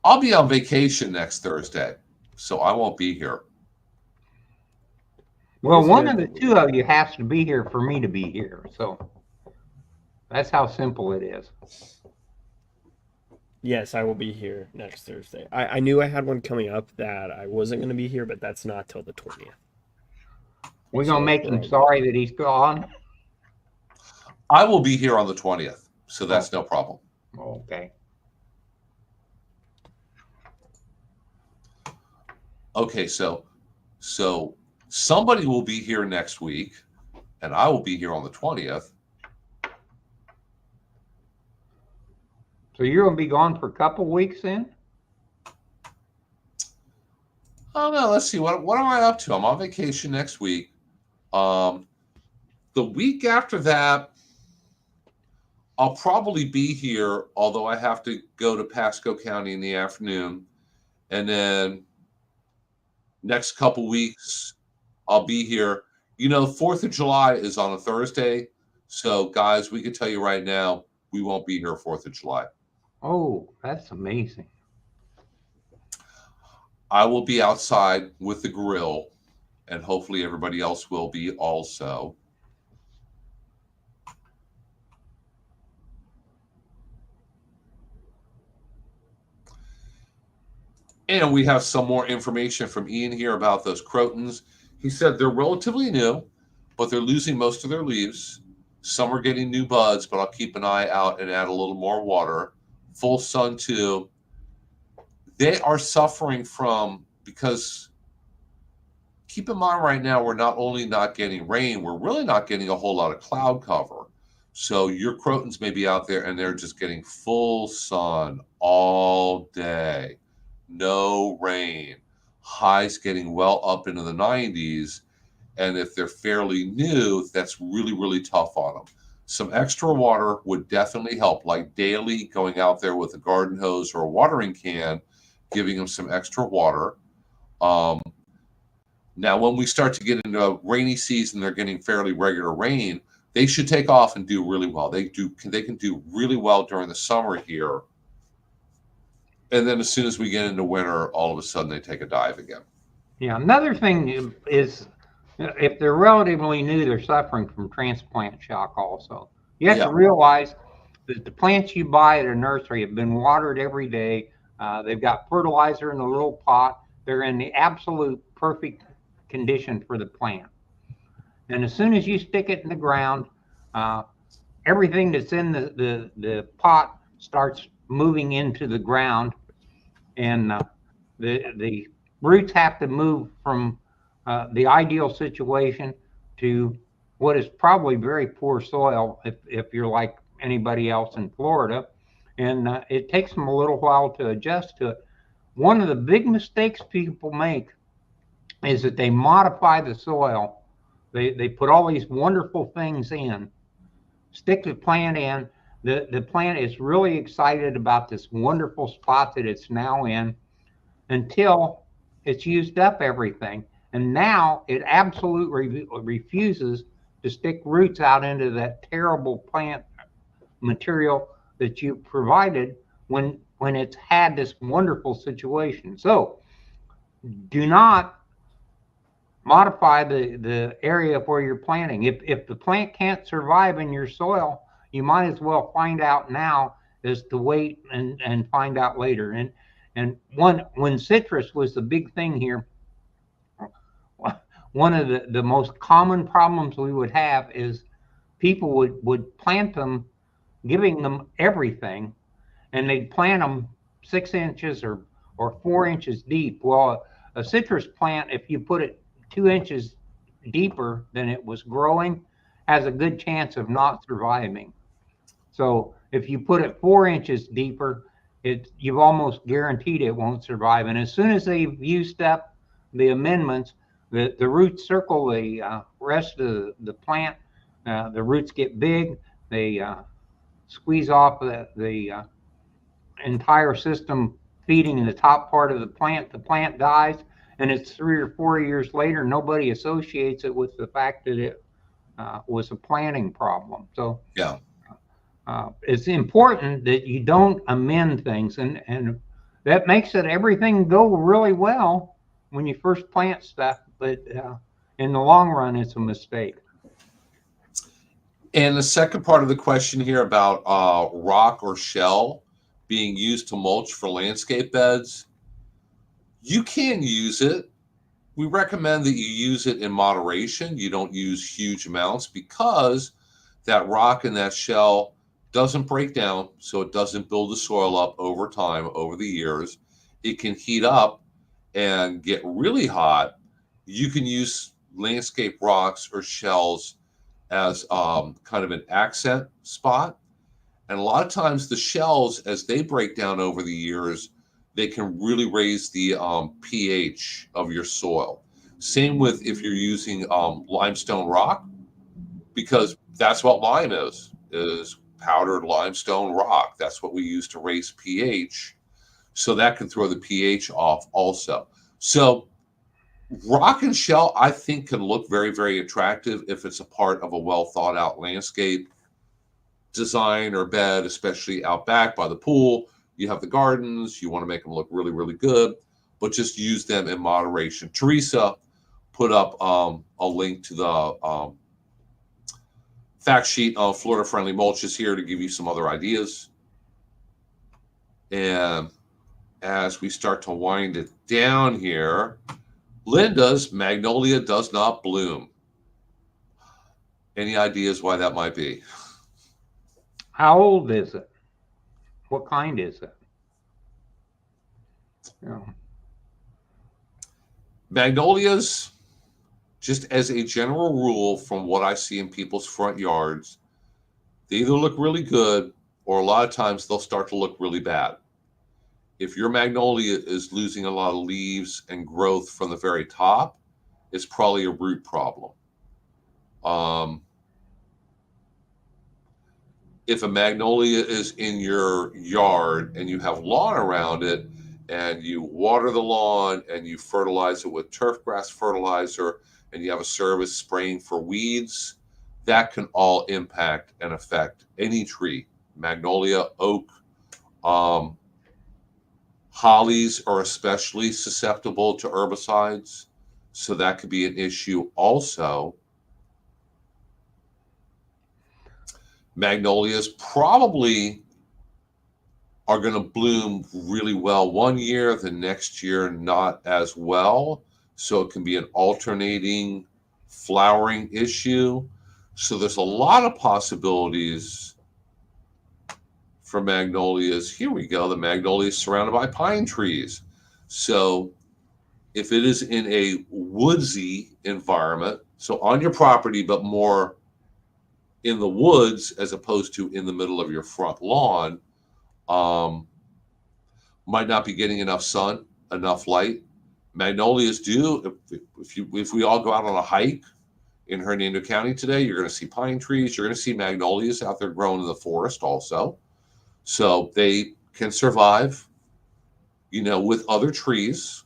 I'll be on vacation next Thursday, so I won't be here. Well, one of the two of you has to be here for me to be here. So that's how simple it is. Yes, I will be here next Thursday. I knew I had one coming up that I wasn't going to be here, but that's not till the 20th. We're going to make him sorry that he's gone. I will be here on the 20th, so that's no problem. Okay. Okay, so somebody will be here next week, and I will be here on the 20th. So you're going to be gone for a couple weeks then? Oh no, let's see. What am I up to? I'm on vacation next week. The week after that, I'll probably be here, although I have to go to Pasco County in the afternoon. And then next couple weeks, I'll be here. 4th of July is on a Thursday. So, guys, we can tell you right now, we won't be here 4th of July. Oh, that's amazing. I will be outside with the grill, and hopefully everybody else will be also. And we have some more information from Ian here about those crotons. He said they're relatively new, but they're losing most of their leaves. Some are getting new buds, but I'll keep an eye out and add a little more water. Full sun too. They are suffering from, because keep in mind right now, we're not only not getting rain, we're really not getting a whole lot of cloud cover. So your crotons may be out there and they're just getting full sun all day. No rain. Highs getting well up into the 90s. And if they're fairly new, that's really, really tough on them. Some extra water would definitely help, like daily going out there with a garden hose or a watering can, giving them some extra water. Um, Now, when we start to get into a rainy season, they're getting fairly regular rain. They should take off and do really well. They can do really well during the summer here, and then as soon as we get into winter, all of a sudden they take a dive again. Yeah, another thing is if they're relatively new, they're suffering from transplant shock also. You have to Yeah, realize that the plants you buy at a nursery have been watered every day. They've got fertilizer in a little pot. They're in the absolute perfect condition for the plant. And as soon as you stick it in the ground, uh, everything that's in the pot starts moving into the ground, and the roots have to move from the ideal situation to what is probably very poor soil if you're like anybody else in Florida, and it takes them a little while to adjust to it. One of the big mistakes people make is that they modify the soil. They put all these wonderful things in, stick the plant in. The plant is really excited about this wonderful spot that it's now in until it's used up everything. And now it absolutely refuses to stick roots out into that terrible plant material that you provided when it's had this wonderful situation. So do not modify the area where you're planting. If the plant can't survive in your soil, you might as well find out now as to wait and find out later. And when citrus was the big thing here, one of the most common problems we would have is people would plant them, giving them everything, and they'd plant them 6 inches or 4 inches deep. Well, a citrus plant, if you put it 2 inches deeper than it was growing, has a good chance of not surviving. So if you put it 4 inches deeper, you've almost guaranteed it won't survive. And as soon as they've used up the amendments, the roots circle the rest of the plant. The roots get big. They squeeze off the entire system feeding the top part of the plant. The plant dies, and it's 3 or 4 years later. Nobody associates it with the fact that it was a planting problem. So yeah. it's important that you don't amend things, and that makes it everything go really well when you first plant stuff, but in the long run, it's a mistake. And the second part of the question here about rock or shell being used to mulch for landscape beds, you can use it. We recommend that you use it in moderation. You don't use huge amounts because that rock and that shell doesn't break down, so it doesn't build the soil up over time, over the years. It can heat up and get really hot. You can use landscape rocks or shells as kind of an accent spot. And a lot of times the shells, as they break down over the years, they can really raise the pH of your soil. Same with if you're using limestone rock, because that's what lime is powdered limestone rock. That's what we use to raise pH. So that can throw the pH off also. So rock and shell, I think, can look very, very attractive if it's a part of a well thought out landscape design or bed, especially out back by the pool. You have the gardens, you want to make them look really, really good, but just use them in moderation. Teresa put up a link to the fact sheet on Florida friendly mulches here to give you some other ideas. And as we start to wind it down here, Linda's magnolia does not bloom. Any ideas why that might be? How old is it? What kind is it? Yeah. Magnolias, just as a general rule, from what I see in people's front yards, they either look really good or a lot of times they'll start to look really bad. If your magnolia is losing a lot of leaves and growth from the very top, it's probably a root problem. Um, if a magnolia is in your yard and you have lawn around it and you water the lawn and you fertilize it with turf grass fertilizer and you have a service spraying for weeds, that can all impact and affect any tree. Magnolia, oak, um, hollies are especially susceptible to herbicides, so that could be an issue also. Magnolias probably are going to bloom really well one year, the next year not as well. So it can be an alternating flowering issue. So there's a lot of possibilities for magnolias. Here we go. The magnolia is surrounded by pine trees. So if it is in a woodsy environment, so on your property, but more in the woods as opposed to in the middle of your front lawn, um, might not be getting enough sun, enough light. Magnolias do. If we all go out on a hike in Hernando County today, you're going to see pine trees. You're going to see magnolias out there growing in the forest also. So they can survive, with other trees.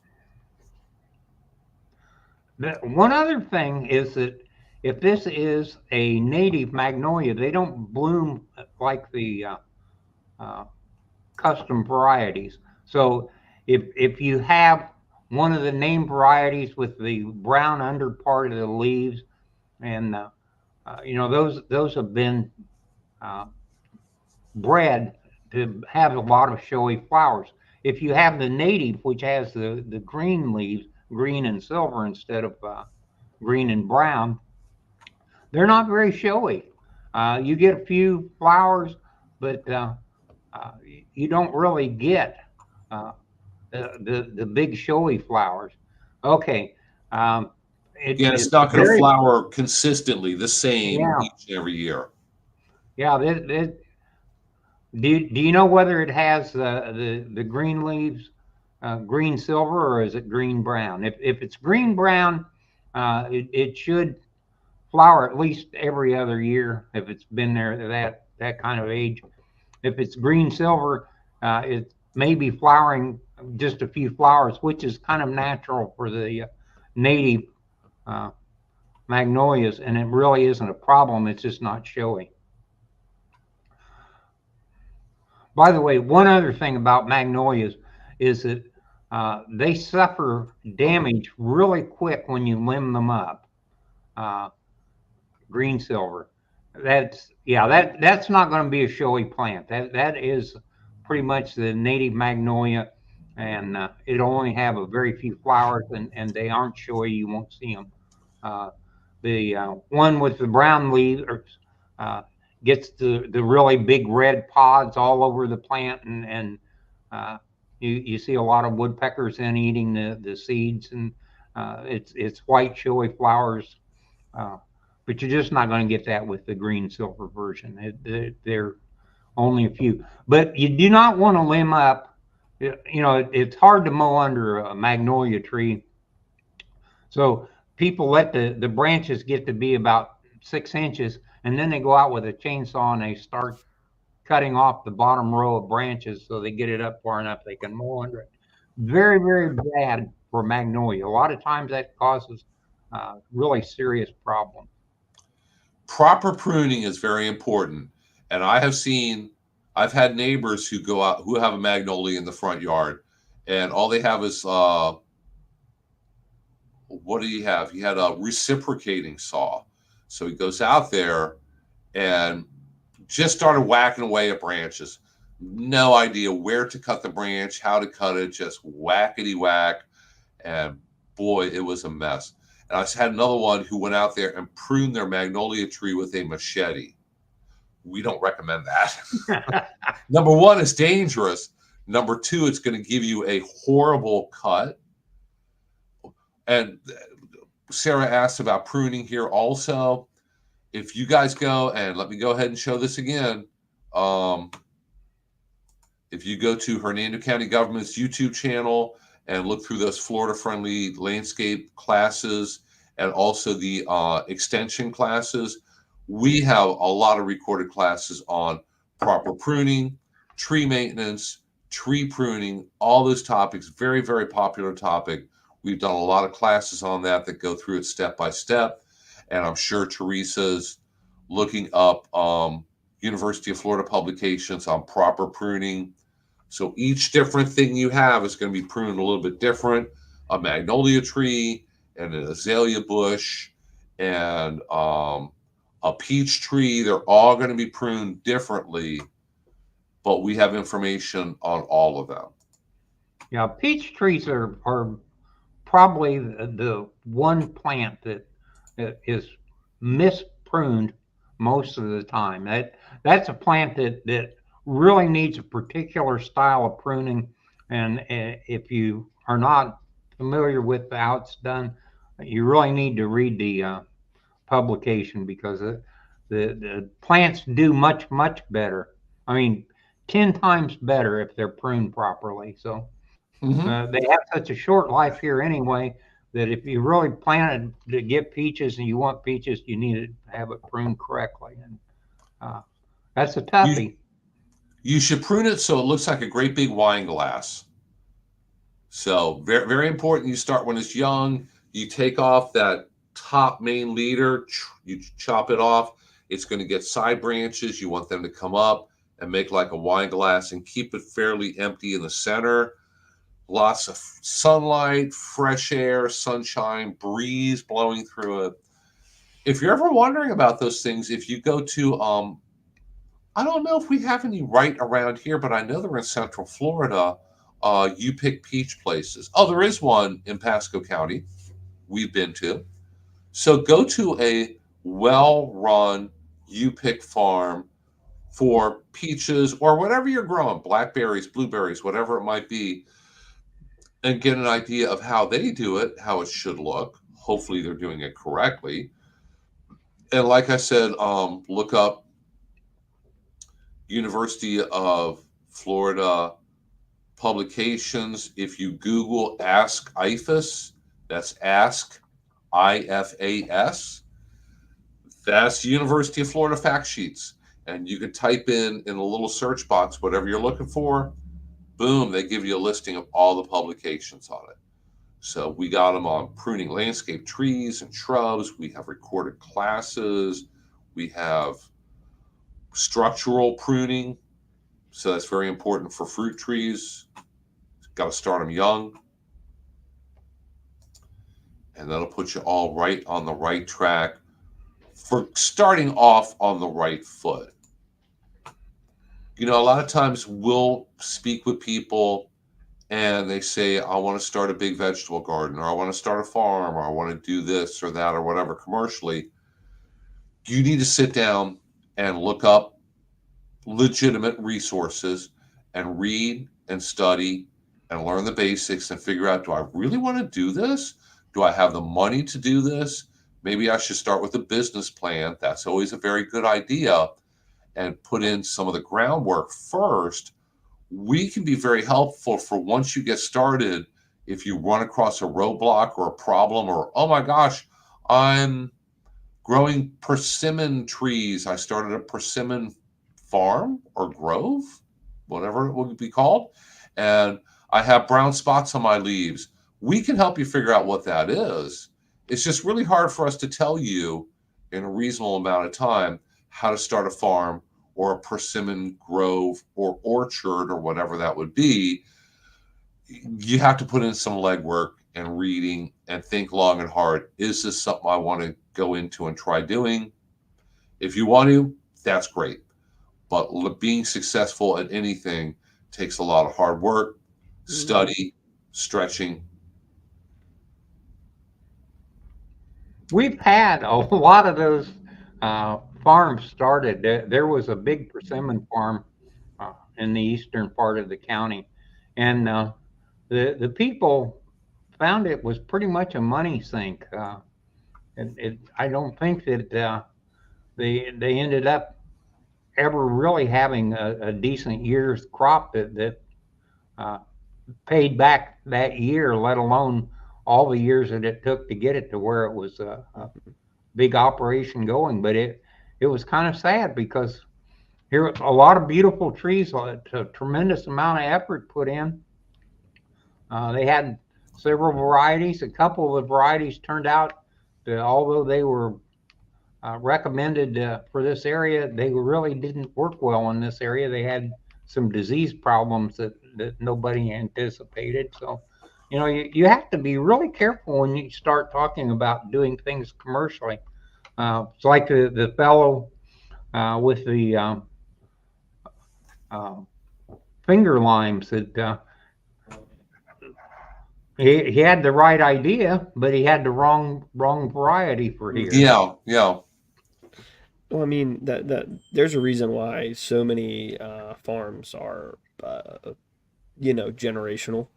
One other thing is that if this is a native magnolia, they don't bloom like the uh, custom varieties. So if you have one of the name varieties with the brown under part of the leaves, and those have been uh, bred to have a lot of showy flowers. If you have the native, which has the green leaves, green and silver instead of green and brown, they're not very showy. You get a few flowers, but you don't really get uh, the big showy flowers. Okay, um, Again, it's it's not going to very, flower consistently the same yeah, each and every year. yeah. Do you know whether it has the green leaves, green silver, or is it green brown? If it's green brown, it should flower at least every other year if it's been there that kind of age. If it's green silver, it may be flowering just a few flowers, which is kind of natural for the native uh, magnolias, and it really isn't a problem. It's just not showy. By the way, one other thing about magnolias is that they suffer damage really quick when you limb them up. Uh, Green silver. That's not going to be a showy plant. That is pretty much the native magnolia, and it'll only have a very few flowers, and they aren't showy. You won't see them. Uh, the one with the brown leaves uh, gets the really big red pods all over the plant, and uh, you see a lot of woodpeckers in eating the seeds, and it's white showy flowers. Uh, but you're just not going to get that with the green silver version. They're only a few. But you do not want to limb up. It's hard to mow under a magnolia tree. So people let the branches get to be about 6 inches, and then they go out with a chainsaw and they start cutting off the bottom row of branches so they get it up far enough they can mow under it. Very, very bad for magnolia. A lot of times that causes really serious problems. Proper pruning is very important. And I've had neighbors who go out who have a magnolia in the front yard, and all they have is what do you have? He had a reciprocating saw. So he goes out there and just started whacking away at branches. No idea where to cut the branch, how to cut it, just whackety whack. And boy, it was a mess. And I had another one who went out there and pruned their magnolia tree with a machete. We don't recommend that. Number one, it's dangerous. Number two, it's going to give you a horrible cut. And Sarah asked about pruning here also. If you guys go, and let me go ahead and show this again. If you go to Hernando County Government's YouTube channel and look through those Florida friendly landscape classes, and also the extension classes. We have a lot of recorded classes on proper pruning, tree maintenance, tree pruning, all those topics. Very, very popular topic. We've done a lot of classes on that that go through it step by step. And I'm sure Teresa's looking up University of Florida publications on proper pruning. So each different thing you have is going to be pruned a little bit different. A magnolia tree and an azalea bush and a peach tree, they're all going to be pruned differently, but we have information on all of them. Yeah, peach trees are probably the one plant that is mispruned most of the time. That's a plant that really needs a particular style of pruning, and if you are not familiar with how it's done, you really need to read the publication because the plants do much better. I mean, 10 times better if they're pruned properly. So. Mm-hmm. They have such a short life here anyway that if you really planted to get peaches and you want peaches, you need to have it pruned correctly, and uh, that's a You toughie. you should prune it so it looks like a great big wine glass. So very very important. You start when it's young. You take off that top main leader. You chop it off. It's going to get side branches. You want them to come up and make like a wine glass and keep it fairly empty in the center. Lots of sunlight, fresh air, sunshine, breeze blowing through it. If you're ever wondering about those things, if you go to, I don't know if we have any right around here, but I know they're in Central Florida. You pick peach places. Oh, there is one in Pasco County we've been to. So go to a well run you pick farm for peaches or whatever you're growing, blackberries, blueberries, whatever it might be, and get an idea of how they do it, how it should look. Hopefully, they're doing it correctly. And like I said, look up University of Florida publications. If you Google Ask IFAS, that's Ask IFAS. That's University of Florida fact sheets. And you can type in a little search box whatever you're looking for. Boom, they give you a listing of all the publications on it. So we got them on pruning landscape trees and shrubs. We have recorded classes. We have structural pruning. So that's very important for fruit trees. Got to start them young. And that'll put you all right on the right track for starting off on the right foot. You know, a lot of times we'll speak with people and they say, I want to start a big vegetable garden, or I want to start a farm, or I want to do this or that or whatever commercially. You need to sit down and look up legitimate resources and read and study and learn the basics and figure out, do I really want to do this? Do I have the money to do this? Maybe I should start with a business plan. That's always a very good idea, and put in some of the groundwork first. We can be very helpful for once you get started. If you run across a roadblock or a problem, or, oh my gosh, I'm growing persimmon trees. I started a persimmon farm or grove, whatever it would be called, and I have brown spots on my leaves. We can help you figure out what that is. It's just really hard for us to tell you in a reasonable amount of time how to start a farm or a persimmon grove or orchard or whatever that would be. You have to put in some legwork and reading and think long and hard. Is this something I want to go into and try doing? If you want to, that's great. But being successful at anything takes a lot of hard work, study, stretching. We've had a lot of those farms started. There was a big persimmon farm in the eastern part of the county, and the people found it was pretty much a money sink. I don't think that they ended up ever really having a decent year's crop that uh, paid back that year, let alone all the years that it took to get it to where it was a big operation going. But it was kind of sad because here a lot of beautiful trees, a tremendous amount of effort put in. They had several varieties. A couple of the varieties turned out, although they were recommended for this area, they really didn't work well in this area. They had some disease problems that nobody anticipated. So, you have to be really careful when you start talking about doing things commercially. It's like the fellow with the uh, finger limes that he had the right idea, but he had the wrong variety for here. Yeah, yeah, Well, I mean that there's a reason why so many farms are generational.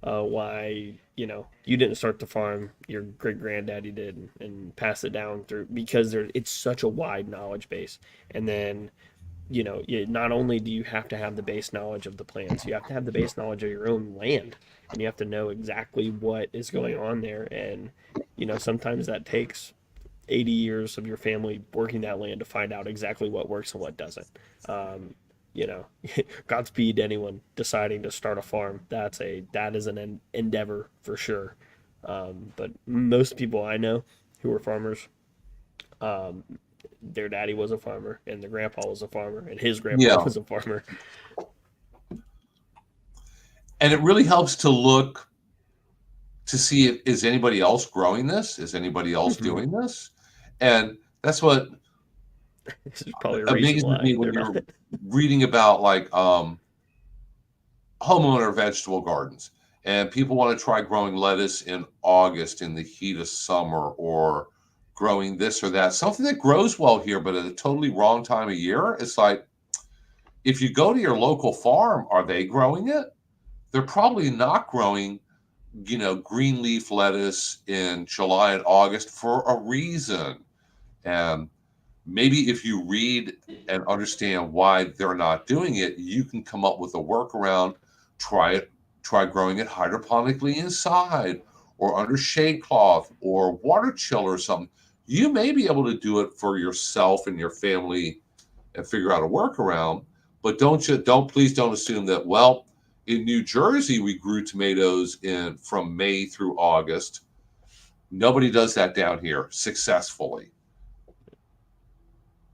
Why you didn't start the farm, your great granddaddy did, and pass it down through because it's such a wide knowledge base. And then not only do you have to have the base knowledge of the plants, you have to have the base knowledge of your own land, and you have to know exactly what is going on there. And sometimes that takes 80 years of your family working that land to find out exactly what works and what doesn't. Um, you know, Godspeed to anyone deciding to start a farm. That is an endeavor for sure. But most people I know who are farmers, um, their daddy was a farmer, and their grandpa was a farmer, and his grandpa yeah. was a farmer. And it really helps to look to see if is anybody else growing this? Is anybody else Mm-hmm. doing this? And that's what This is probably a reason amazes why me when they're not. you're reading about like homeowner vegetable gardens and people want to try growing lettuce in August in the heat of summer or growing this or that, something that grows well here, but at a totally wrong time of year. It's like, if you go to your local farm, are they growing it? They're probably not growing, green leaf lettuce in July and August for a reason. And maybe if you read and understand why they're not doing it, you can come up with a workaround. Try it. Try growing it hydroponically inside or under shade cloth or water chill or something. You may be able to do it for yourself and your family and figure out a workaround. But please don't assume that, well, in New Jersey we grew tomatoes in from May through August. Nobody does that down here successfully.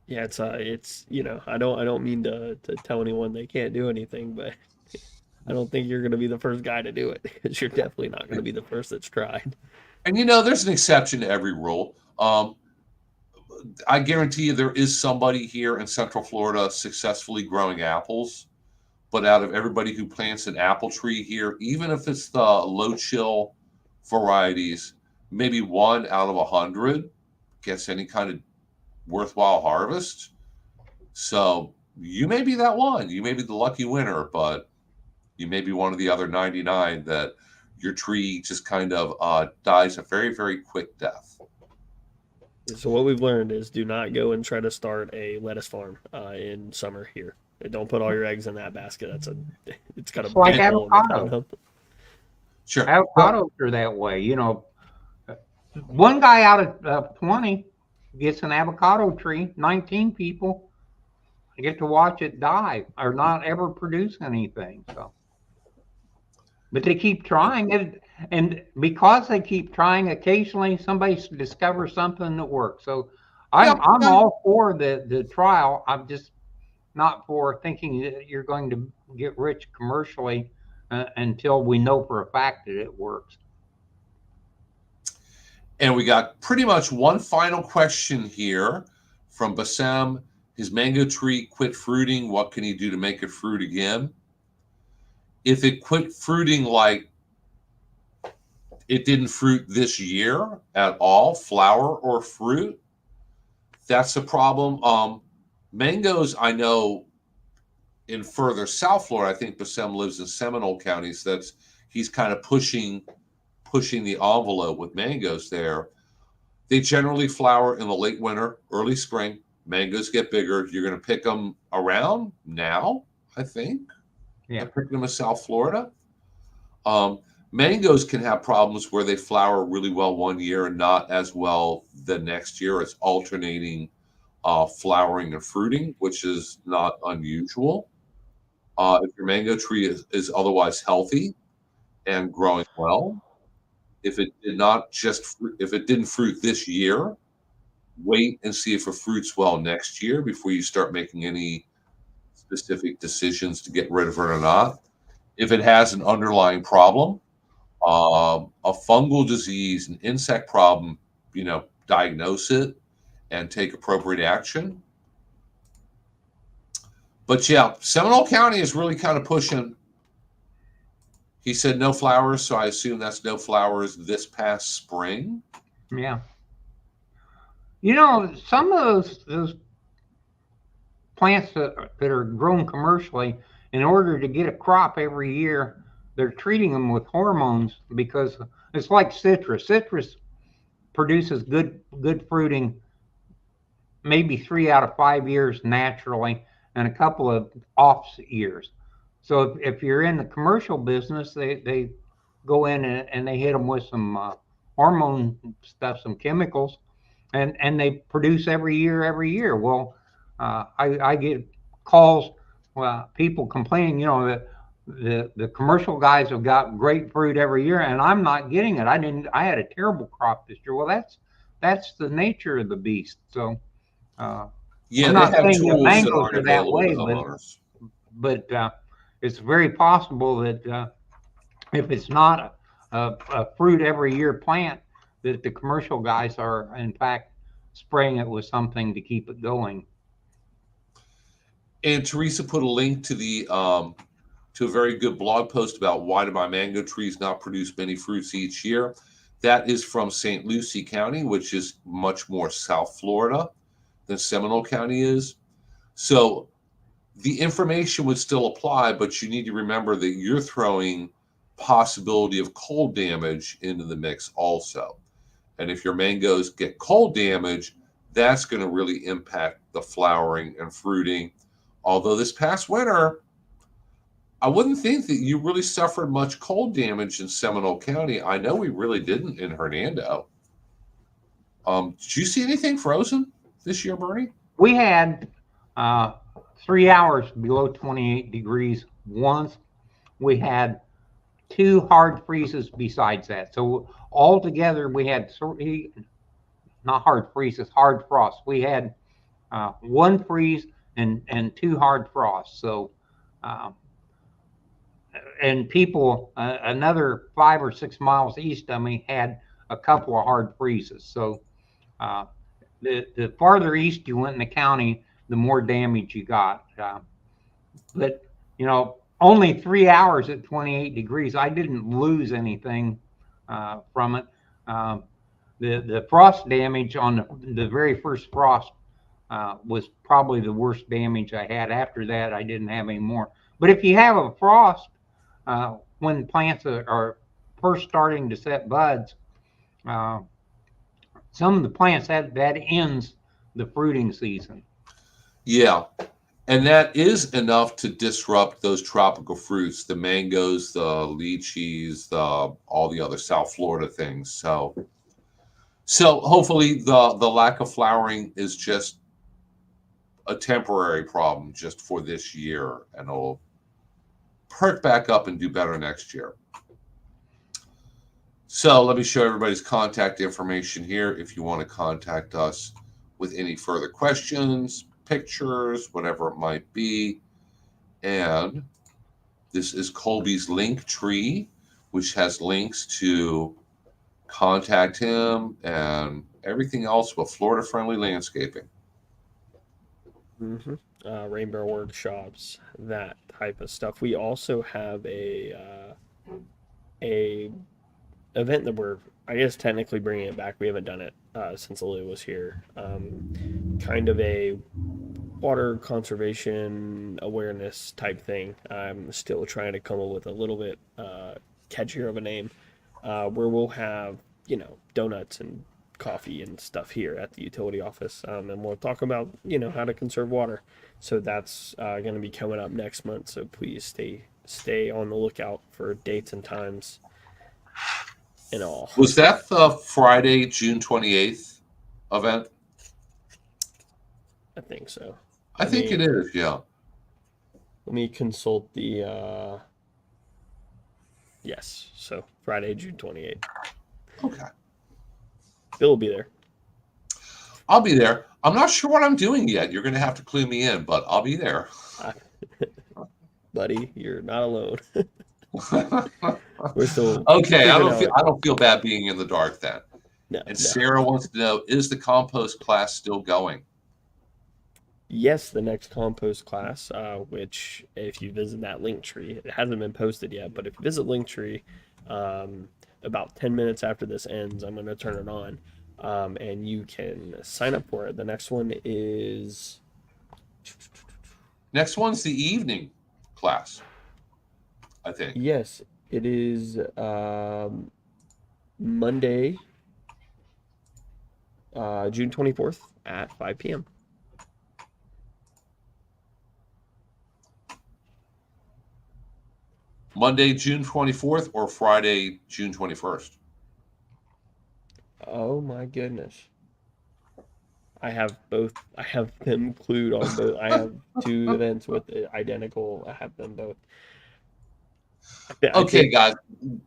Yeah, it's I don't mean to tell anyone they can't do anything, but I don't think you're going to be the first guy to do it because you're definitely not going to be the first that's tried. And there's an exception to every rule. I guarantee you there is somebody here in Central Florida successfully growing apples. But out of everybody who plants an apple tree here, even if it's the low chill varieties, maybe 1 out of 100 gets any kind of worthwhile harvest. So you may be that one. You may be the lucky winner, but you may be one of the other 99 that your tree just kind of dies a very, very quick death. So what we've learned is do not go and try to start a lettuce farm in summer here. Don't put all your eggs in that basket. It's got a It's like big hole in the avocados. bottom. Sure. Well, Avocados are that way. One guy out of 20 gets an avocado tree. 19 people get to watch it die or not ever produce anything. So, but they keep trying it, and because they keep trying, occasionally somebody discovers something that works. So, yeah, I'm yeah. all for the trial. I'm just not for thinking that you're going to get rich commercially until we know for a fact that it works. And we got pretty much one final question here from Bassem. His mango tree quit fruiting. What can he do to make it fruit again? If it quit fruiting like it didn't fruit this year at all, flower or fruit, that's a problem. Mangoes, I know in further South Florida, I think Bassem lives in Seminole counties. He's kind of pushing the envelope with mangoes there. They generally flower in the late winter, early spring. Mangoes get bigger. You're going to pick them around now, I think. Yeah. They're picking them in South Florida. Um, Mangoes can have problems where they flower really well one year and not as well the next year. It's alternating flowering and fruiting, which is not unusual. If your mango tree is otherwise healthy and growing well, if it did not if it didn't fruit this year, wait and see if it fruits well next year before you start making any specific decisions to get rid of it or not. If it has an underlying problem, a fungal disease, an insect problem, diagnose it and take appropriate action. But yeah, Seminole County is really kind of pushing. He said no flowers, so I assume that's no flowers this past spring. Yeah. Some of those plants that are grown commercially, in order to get a crop every year, they're treating them with hormones because it's like citrus. Citrus produces good fruiting maybe 3 out of 5 years naturally and a couple of off years. So if you're in the commercial business, they go in and they hit them with some hormone stuff, some chemicals, and they produce every year. Well, I get calls, people complaining, that the commercial guys have got great fruit every year, and I'm not getting it. I had a terrible crop this year. Well, that's the nature of the beast. So Yeah, I'm they not have saying that tools that mangoes aren't are that available to way, homeowners. but it's very possible that if it's not a fruit every year plant, that the commercial guys are in fact spraying it with something to keep it going. And Teresa put a link to a very good blog post about why do my mango trees not produce many fruits each year. That is from St. Lucie County, which is much more South Florida than Seminole County is. So the information would still apply, but you need to remember that you're throwing possibility of cold damage into the mix also. And if your mangoes get cold damage, that's going to really impact the flowering and fruiting. Although this past winter, I wouldn't think that you really suffered much cold damage in Seminole County. I know we really didn't in Hernando. Did you see anything frozen this year, Bernie? We had 3 hours below 28 degrees once. We had two hard freezes besides that. So altogether, we had three, not hard freezes, hard frosts. We had one freeze and two hard frosts. So, uh, and people another 5 or 6 miles east of me had a couple of hard freezes. So, uh, the farther east you went in the county, the more damage you got. But only 3 hours at 28 degrees. I didn't lose anything from it. Uh, the frost damage on the very first frost was probably the worst damage I had. After that, I didn't have any more. But if you have a frost when plants are first starting to set buds, uh, some of the plants that ends the fruiting season. Yeah. And that is enough to disrupt those tropical fruits, the mangoes, the lychees, all the other South Florida things. So hopefully the lack of flowering is just a temporary problem just for this year, and it'll perk back up and do better next year. So let me show everybody's contact information here if you want to contact us with any further questions, pictures, whatever it might be. And this is Colby's link tree, which has links to contact him and everything else with Florida friendly landscaping. Mm-hmm. Rainbow workshops, that type of stuff. We also have a event that we're, I guess, technically bringing it back. We haven't done it since Lou was here. Kind of a water conservation awareness type thing. I'm still trying to come up with a little bit catchier of a name, where we'll have, donuts and coffee and stuff here at the utility office, and we'll talk about, how to conserve water. So that's going to be coming up next month. So please stay on the lookout for dates and times and all. Was that the Friday, June 28th event? I think so. I think it is, yeah. Let me consult the. Yes, so Friday, June 28th. Okay. Bill will be there. I'll be there. I'm not sure what I'm doing yet. You're going to have to clue me in, but I'll be there. Buddy, you're not alone. We're still okay. I don't feel bad being in the dark then. No, And no. Sarah wants to know, is the compost class still going? Yes, the next compost class, which if you visit that link tree, it hasn't been posted yet, but if you visit Linktree, about 10 minutes after this ends, I'm going to turn it on, and you can sign up for it. The next one is... Next one's the evening class, I think. Yes, it is Monday, June 24th at 5 p.m. Monday, June 24th or Friday, June 21st? Oh my goodness. I have both. I have them clued on both. I have two events with identical. I have them both. Okay, guys,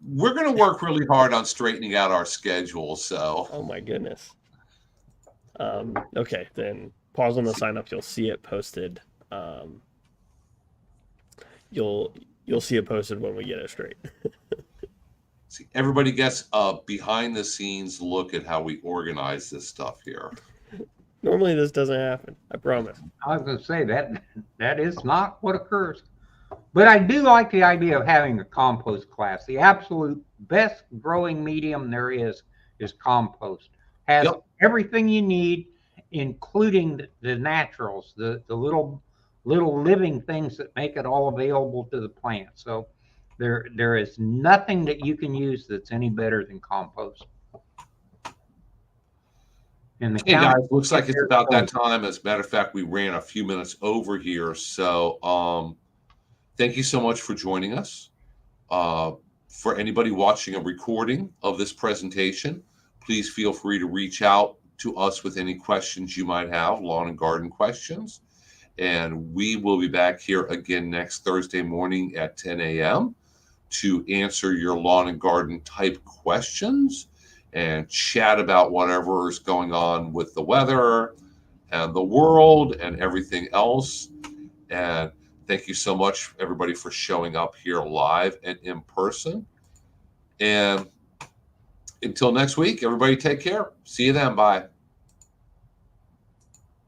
we're going to work really hard on straightening out our schedule. So. Oh my goodness. Okay, then pause on the sign up. You'll see it posted. You'll see it posted when we get it straight. See, everybody gets a behind the scenes look at how we organize this stuff here. Normally this doesn't happen. I promise. I was going to say that is not what occurs. But I do like the idea of having a compost class. The absolute best growing medium there is compost. Has everything you need, including the naturals, the little living things that make it all available to the plant. So there is nothing that you can use that's any better than compost. Hey guys, looks like it's about that time. As a matter of fact, we ran a few minutes over here. So thank you so much for joining us. For anybody watching a recording of this presentation, please feel free to reach out to us with any questions you might have, lawn and garden questions. And we will be back here again next Thursday morning at 10 a.m. to answer your lawn and garden type questions and chat about whatever is going on with the weather and the world and everything else. And thank you so much, everybody, for showing up here live and in person. And until next week, everybody take care. See you then. Bye.